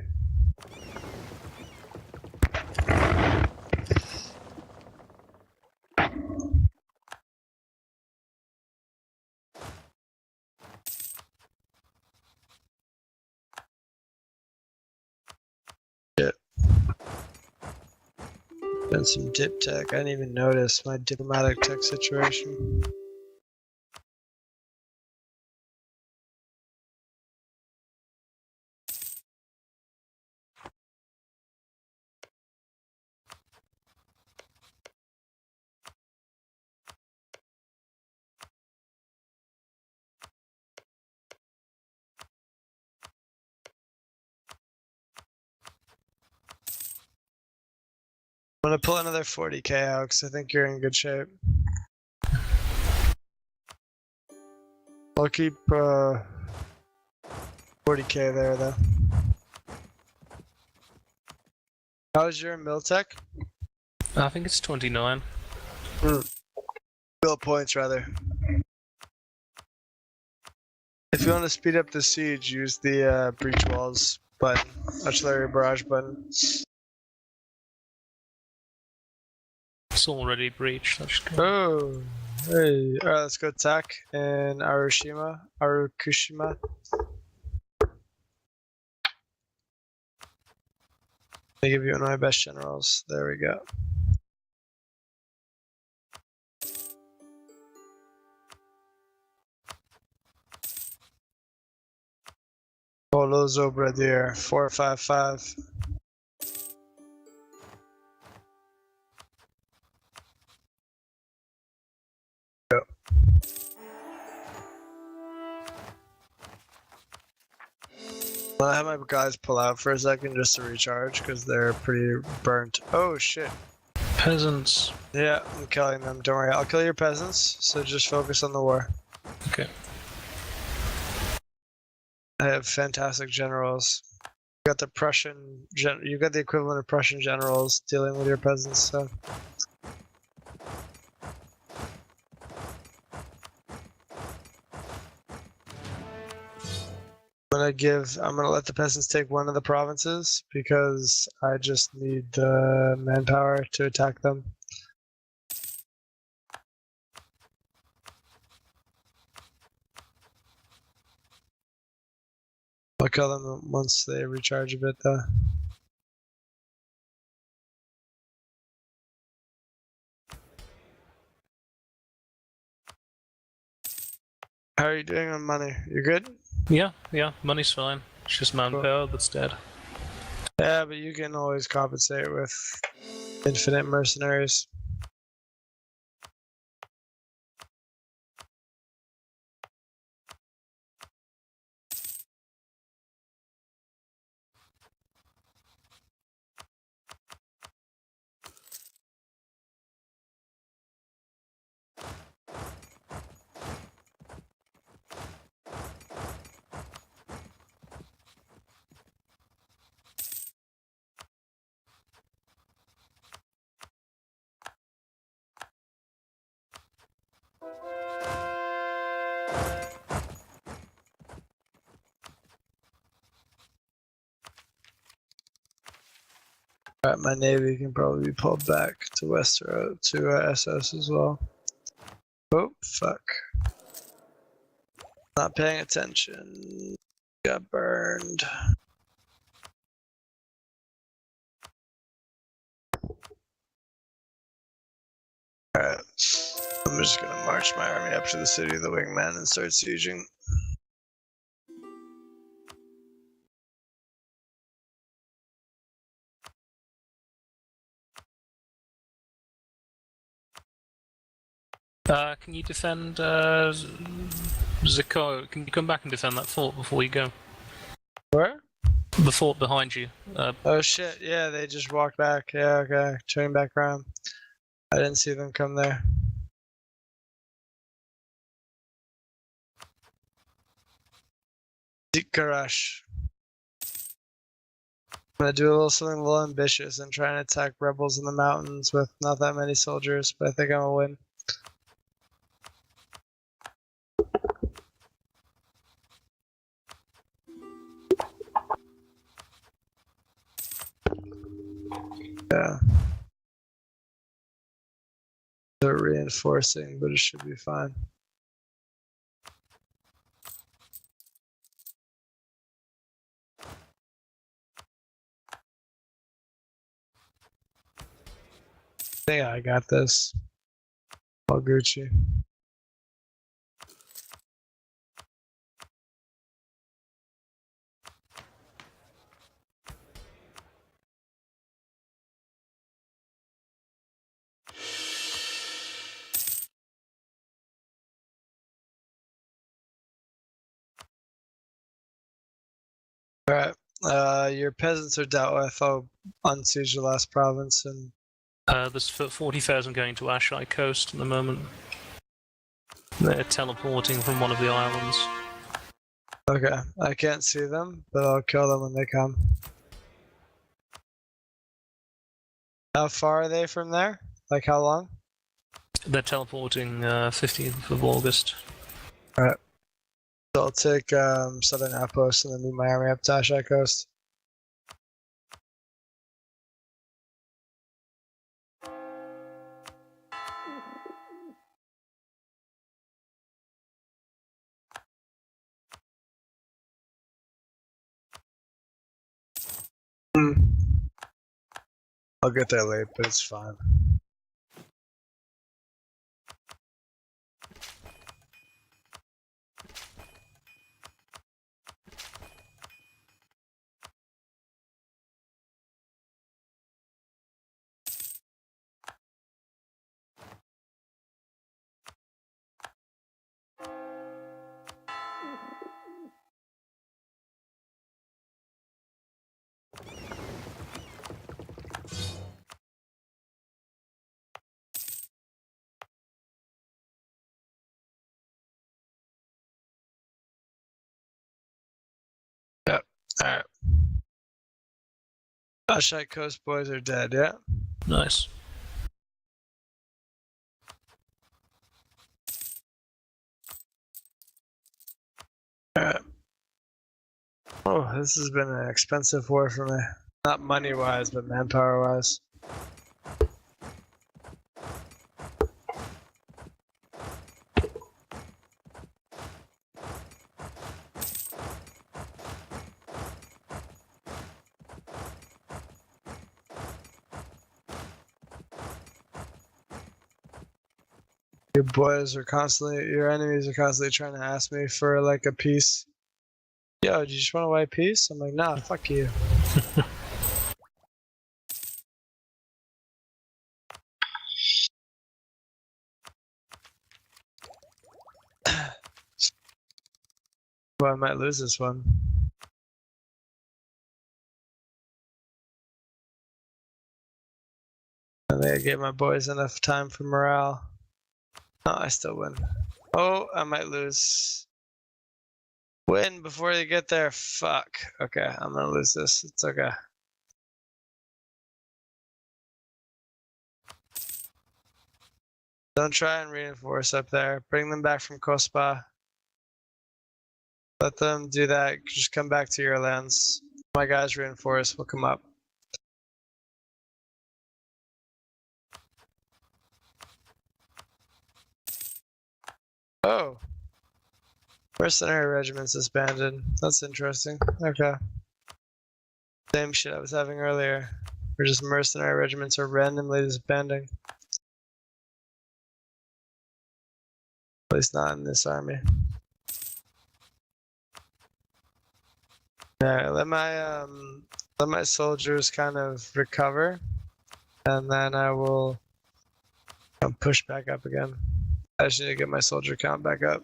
Been some dip tech. I didn't even notice my diplomatic tech situation. I'm gonna pull another 40k out because I think you're in good shape. I'll keep 40k there though. How's your mill tech? I think it's 29. Mill points rather. If you want to speed up the siege, use the breach walls button, artillery barrage button. It's already breached. That's good. Oh, hey! All right, let's go attack in Arushima, Arukushima. I give you one of my best generals. There we go. Polo Zobradier 455. Go. I'll have my guys pull out for a second just to recharge because they're pretty burnt. Oh shit. Peasants. Yeah, I'm killing them. Don't worry. I'll kill your peasants, so just focus on the war. Okay. I have fantastic generals. You got the Prussian, you got the equivalent of Prussian generals dealing with your peasants. So. I'm gonna let the peasants take one of the provinces because I just need the manpower to attack them. I'll kill them once they recharge a bit though. How are you doing on money? You good? Yeah, money's fine. It's just manpower that's dead. Yeah, but you can always compensate with infinite mercenaries. Alright, my navy can probably be pulled back to Westeros to SS as well. Oh fuck! Not paying attention. Got burned. Alright, I'm just gonna march my army up to the city of the Wingman and start sieging. Can you defend Zakko? Can you come back and defend that fort before you go? Where? The fort behind you. Oh shit, yeah, they just walked back. Yeah, okay, turning back around. I didn't see them come there. Garage. I'm gonna do a little something a little ambitious and try and attack rebels in the mountains with not that many soldiers, but I think I'm gonna win. Yeah. They're reinforcing, but it should be fine. Yeah, I got this. All Gucci. Alright, your peasants are dealt with. I'll unsiege the last province and there's 40,000 going to Ashai Coast at the moment. They're teleporting from one of the islands. okay, I can't see them, but I'll kill them when they come. How far are they from there? Like how long? They're teleporting 15th of August. Alright. So I'll take Southern Outpost and then move my army up to Ashai Coast. I'll get there late, but it's fine. Yep. Alright. Ashai Coast boys are dead, yeah? Nice. Alright. Oh, this has been an expensive war for me. Not money-wise, but manpower-wise. Your enemies are constantly trying to ask me for like a peace. Yo, do you just want to white peace? I'm like, nah, fuck you. Well, I might lose this one. I think I gave my boys enough time for morale. No, I still win. Oh, I might lose. Win before they get there. Fuck. Okay, I'm gonna lose this. It's okay. Don't try and reinforce up there. Bring them back from Kospa. Let them do that. Just come back to your lands. My guys reinforce. We'll come up. Mercenary regiments disbanded. That's interesting. Okay. Same shit I was having earlier. Where just mercenary regiments are randomly disbanding. At least not in this army. Yeah, let my soldiers kind of recover, and then I will push back up again. I just need to get my soldier count back up.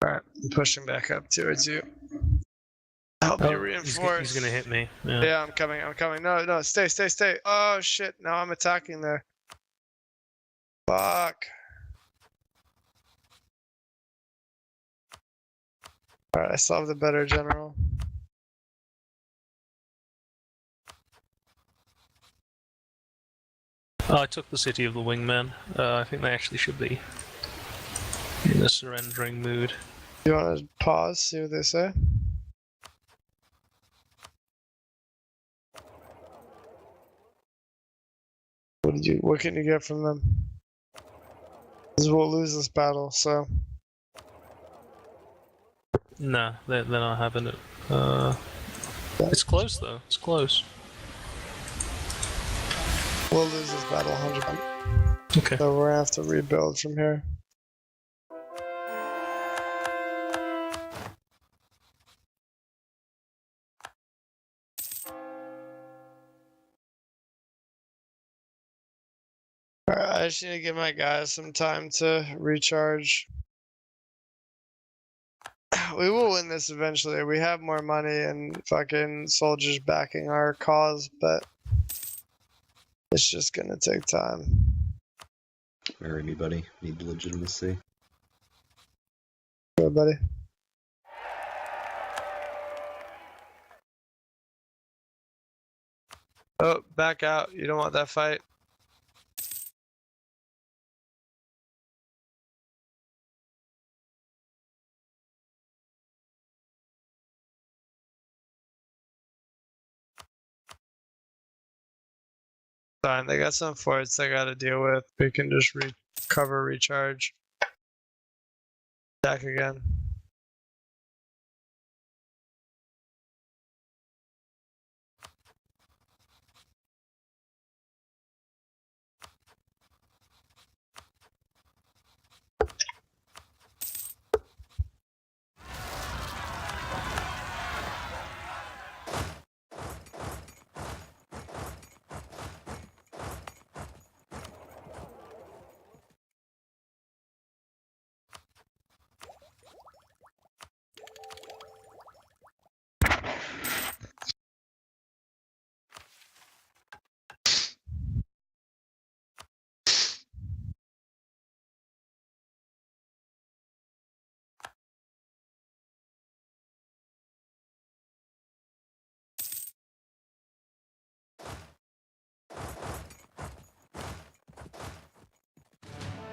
Alright, I'm pushing back up towards you. Help you reinforce. He's gonna hit me. Yeah. Yeah, I'm coming. No, stay. Oh shit, now I'm attacking there. Fuck. Alright, I still have the better general. Oh, I took the city of the wingmen. I think they actually should be in a surrendering mood. You want to pause, see what they say? What can you get from them? Because we'll lose this battle, so. Nah, they're not having it. It's close though. It's close. We'll lose this battle 100%. Okay. So we're gonna have to rebuild from here. Alright, I just need to give my guys some time to recharge. We will win this eventually. We have more money and fucking soldiers backing our cause, but it's just gonna take time. Or anybody need legitimacy? Good, buddy. Oh, back out. You don't want that fight. Fine, they got some forts they gotta deal with. We can just recover, recharge. Attack again.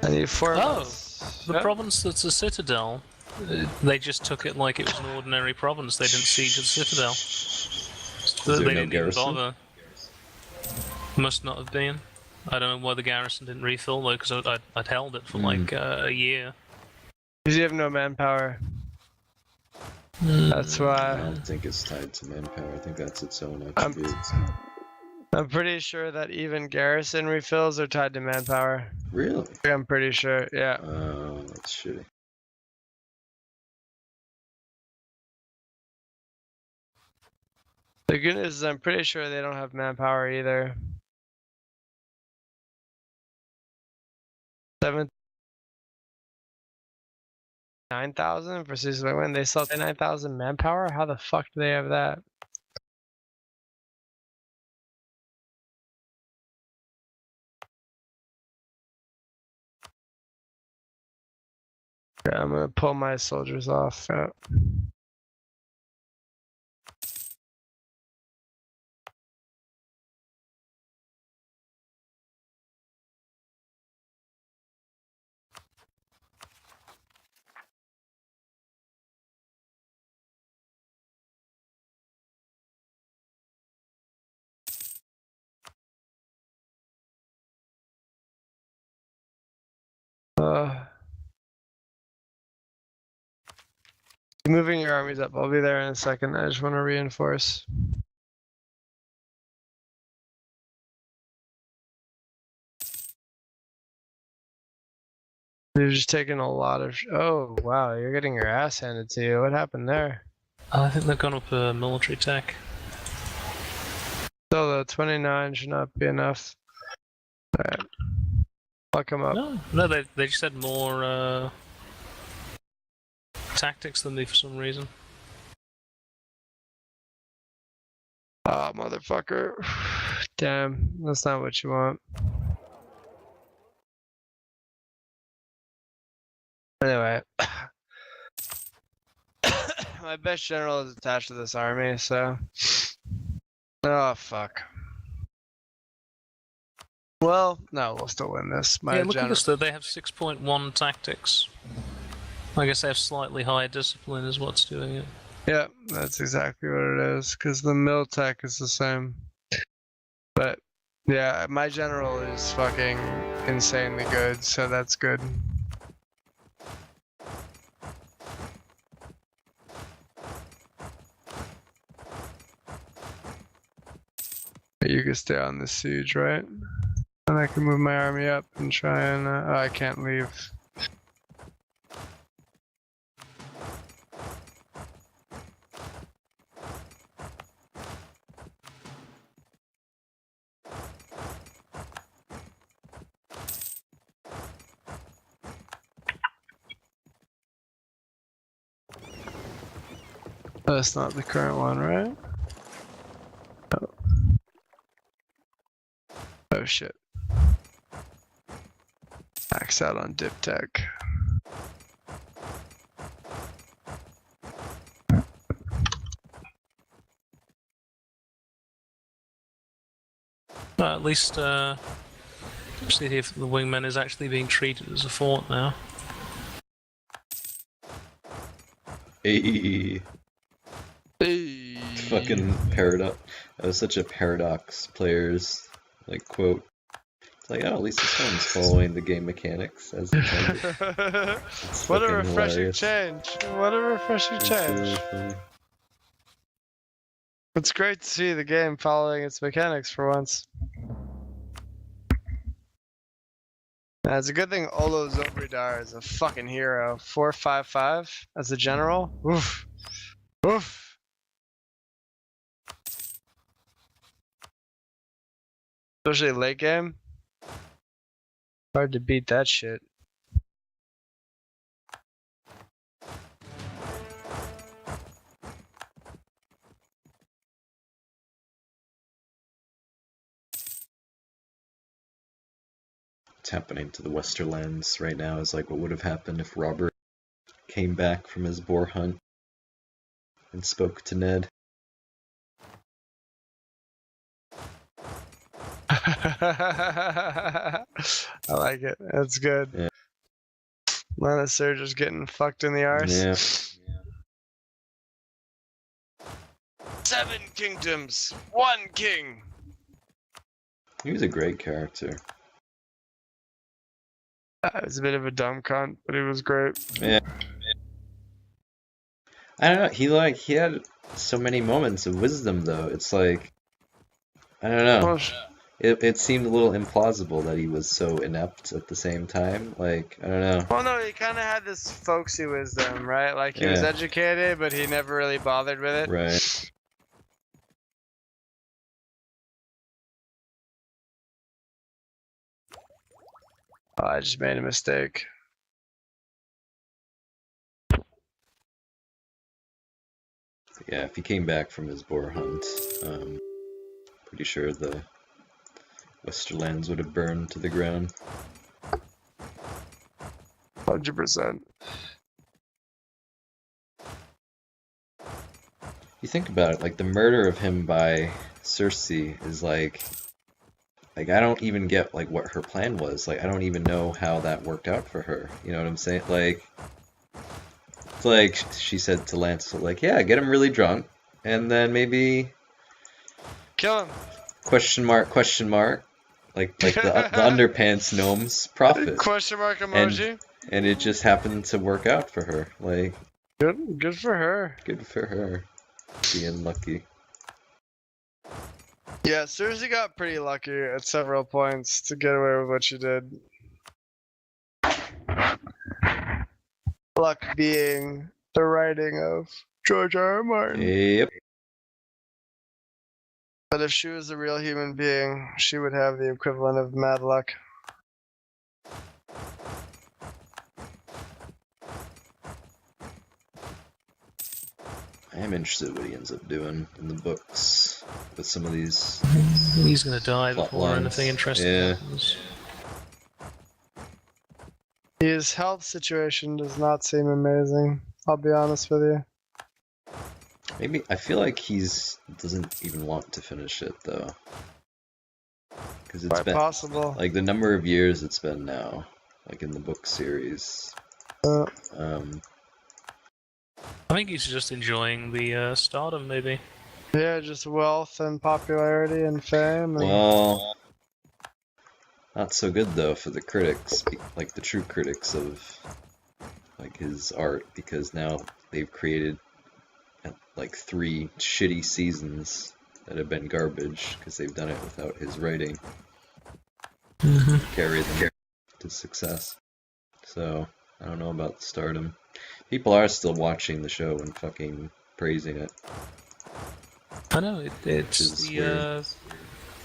I need 4 months. The Yep. province that's a citadel, they just took it like it was an ordinary province. They didn't siege the citadel. there They no didn't garrison? even bother. Must not have been. I don't know why the garrison didn't refill though, because I'd held it for like a year. Because you have no manpower. That's I why. don't think it's tied to manpower. I think that's its own attribute. I'm pretty sure that even garrison refills are tied to manpower. Really? I'm pretty sure, yeah. Oh, that's shitty. The good news is I'm pretty sure they don't have manpower either. 9,000 versus when they sell 9,000 manpower? How the fuck do they have that? Yeah, I'm gonna pull my soldiers off. Keep moving your armies up. I'll be there in a second. I just want to reinforce. You're just taking a lot of. Oh wow, you're getting your ass handed to you. What happened there? I think they've gone up a military tech. Still, the 29 should not be enough. Alright. I'll come up. No, they just had more tactics than me for some reason. Ah, motherfucker. Damn, that's not what you want. Anyway. My best general is attached to this army, so. Oh, fuck. Well, no, we'll still win this. My Yeah, look at general. this though, they have 6.1 tactics. I guess they have slightly higher discipline is what's doing it. Yeah, that's exactly what it is, because the mill tech is the same. But, yeah, my general is fucking insanely good, so that's good. You can stay on the siege, right? And I can move my army up and try and. Oh, I can't leave. That's not the current one, right? Oh shit. Max out on dip tech. But at least see if the wingman is actually being treated as a fort now. Hey. Hey. Fucking paradox. That was such a paradox player's like quote. It's like, oh, at least this one's following the game mechanics as intended. What a refreshing hilarious. change. What a refreshing It's really change. funny. It's great to see the game following its mechanics for once. It's a good thing Olo Zobridar is a fucking hero. 455 as a general. Oof. Oof. Especially late game. Hard to beat that shit. What's happening to the Westerlands right now is like what would have happened if Robert came back from his boar hunt and spoke to Ned. I like it. That's good. Yeah. Lannister just getting fucked in the arse. Yeah. 7 kingdoms, 1 king. He was a great character. It was a bit of a dumb cunt, but he was great. Yeah. I don't know, he had so many moments of wisdom though. It's like I don't know. Well, It seemed a little implausible that he was so inept at the same time. Like, I don't know. well, no, he kind of had this folksy wisdom, right? Like he was Yeah. educated, but he never really bothered with it. Right. Oh, I just made a mistake. Yeah, if he came back from his boar hunt, pretty sure the Westerlands would have burned to the ground. 100%. You think about it, like the murder of him by Cersei is like I don't even get like what her plan was. Like I don't even know how that worked out for her. You know what I'm saying? Like it's like she said to Lance, like, yeah, get him really drunk, and then maybe Kill him. question mark, like the underpants gnomes profit, Question mark emoji. and it just happened to work out for her. Like Good for her. Good for her. Being lucky. Yeah, Cersei got pretty lucky at several points to get away with what she did. Luck being the writing of George R.R. Martin. Yep. But if she was a real human being, she would have the equivalent of mad luck. I am interested in what he ends up doing in the books with some of these. He's gonna die Plot before lines. anything interesting Yeah. happens. His health situation does not seem amazing. I'll be honest with you. Maybe I feel like he's doesn't even want to finish it though, because it's Quite been possible. like the number of years it's been now, like in the book series. Uh, I think he's just enjoying the stardom, maybe. yeah, just wealth and popularity and fame. And... Well, not so good though for the critics, like the true critics of like his art, because now they've created like 3 shitty seasons that have been garbage because they've done it without his writing. Carry them to success. So I don't know about stardom. People are still watching the show and fucking praising it. I know, it's is the weird.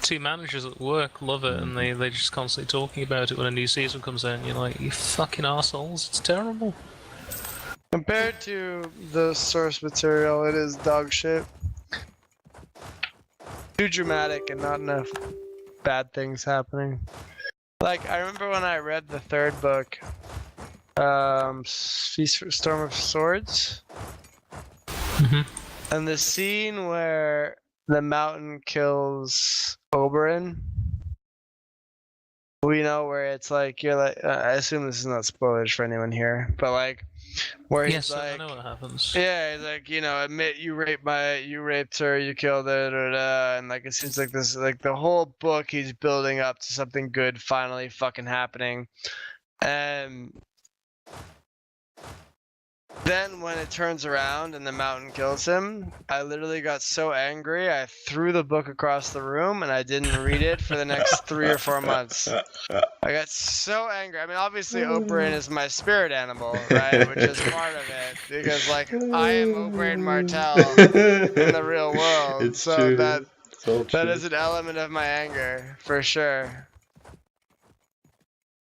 2 managers at work love it, and they're just constantly talking about it when a new season comes out, and you're like, you fucking assholes, it's terrible. Compared to the source material, it is dog shit. Too dramatic and not enough bad things happening. Like, I remember when I read the 3rd book, Storm of Swords, and the scene where the mountain kills Oberyn. We know where it's like, you're like, I assume this is not spoilers for anyone here, but like, where he's Yes, I like, know what happens. yeah, he's like, admit you raped her, you killed her, and like it seems like this, like the whole book, he's building up to something good finally fucking happening, and then when it turns around and the mountain kills him, I literally got so angry I threw the book across the room and I didn't read it for the next 3 or 4 months. I got so angry. I mean, obviously Oberyn is my spirit animal, right? Which is part of it, because like I am Oberyn Martell in the real world, It's so true. that It's all that true. is an element of my anger for sure.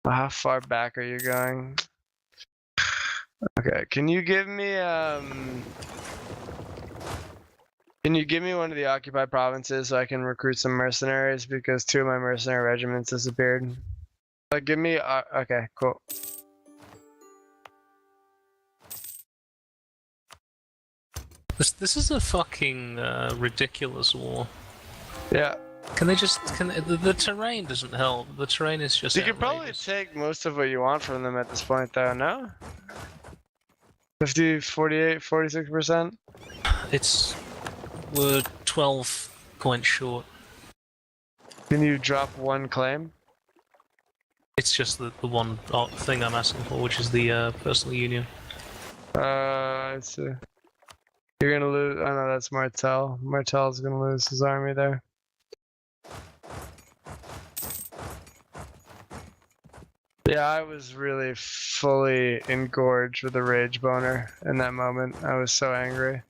How far back are you going? Okay, can you give me one of the occupied provinces so I can recruit some mercenaries, because 2 of my mercenary regiments disappeared. Like, give me okay, cool. This is a fucking ridiculous war. Yeah. The terrain doesn't help. The terrain is just You can probably outrageous. take most of what you want from them at this point though, no? 50, 48, 46%? We're 12 points short. Can you drop 1 claim? It's just the one thing I'm asking for, which is the personal union. I see. You're gonna lose. Oh no, that's Martell. Martell's gonna lose his army there. Yeah, I was really fully engorged with a rage boner in that moment. I was so angry.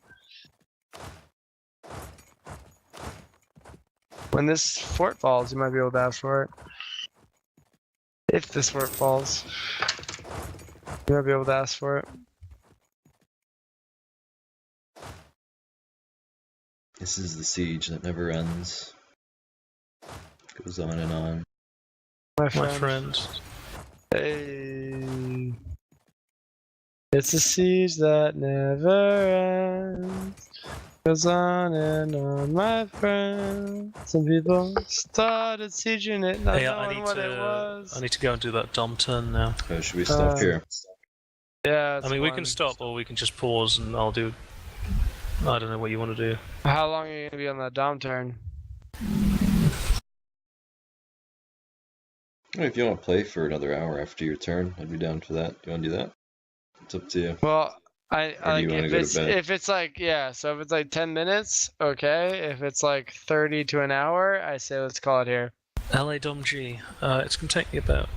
When this fort falls, you might be able to ask for it. If this fort falls, you might be able to ask for it. This is the siege that never ends. Goes on and on. My My friend. friends. Hey. It's a siege that never ends. Goes on and on, my friend. Some people started sieging it, not Hey, knowing what it was. I need to go and do that dom turn now. Oh, should we stop here? Yeah, I mean, we can one. stop or we can just pause and I'll do. I don't know what you want to do. How long are you gonna be on that dom turn? If you want to play for another hour after your turn, I'd be down for that. Do you want to do that? It's up to you. Well, Or do like you wanna if go to it's bed? if it's like yeah, so if it's like 10 minutes, okay. If it's like 30 to an hour, I say let's call it here. LA Dom G. It's gonna take me about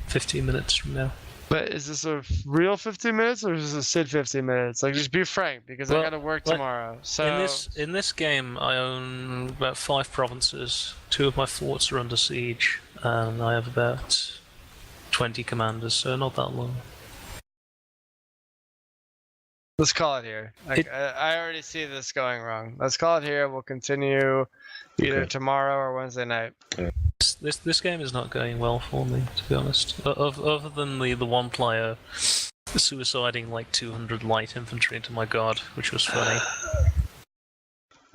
15 minutes from now. But is this a real 15 minutes or is this a Sid 15 minutes? Like, just be frank because I Well, gotta work like, tomorrow. So In this game, I own about 5 provinces. 2 of my forts are under siege, and I have about 20 commanders, so not that long. let's call it here. Like, I already see this going wrong. Let's call it here. We'll continue either Okay. tomorrow or Wednesday night. This game is not going well for me, to be honest. Other than the one player suiciding like 200 light infantry into my guard, which was funny.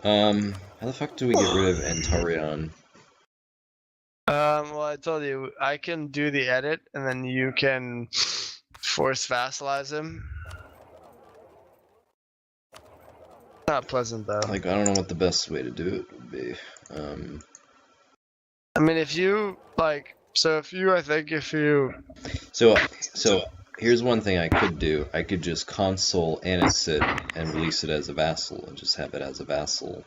How the fuck do we get rid of Antarion? Well, I told you I can do the edit, and then you can force vassalize him. Not pleasant though. Like, I don't know what the best way to do it would be. I mean, if you like, so if you, I think if you, So here's one thing I could do. I could just console annex it and release it as a vassal, and just have it as a vassal.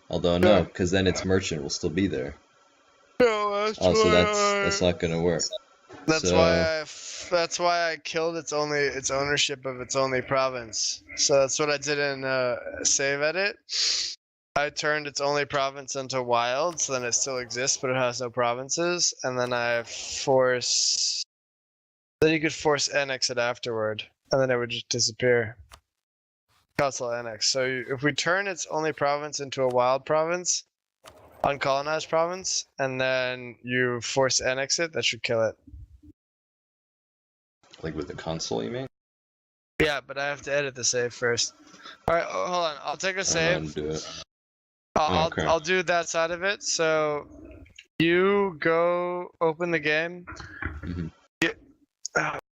Although no, because then its merchant will still be there. no, that's Also, why that's not gonna work. That's So- that's why I killed its ownership of its only province. So that's what I did in save edit. I turned its only province into wild, so then it still exists, but it has no provinces. And then I force. Then you could force annex it afterward, and then it would just disappear. Console annex. So if we turn its only province into a wild province, uncolonized province, and then you force annex it, that should kill it. Like with the console, you mean? Yeah, but I have to edit the save first. All right, hold on. I'll take a I don't know how to save. do it. I'll Okay. I'll do that side of it. So you go open the game. Mhm.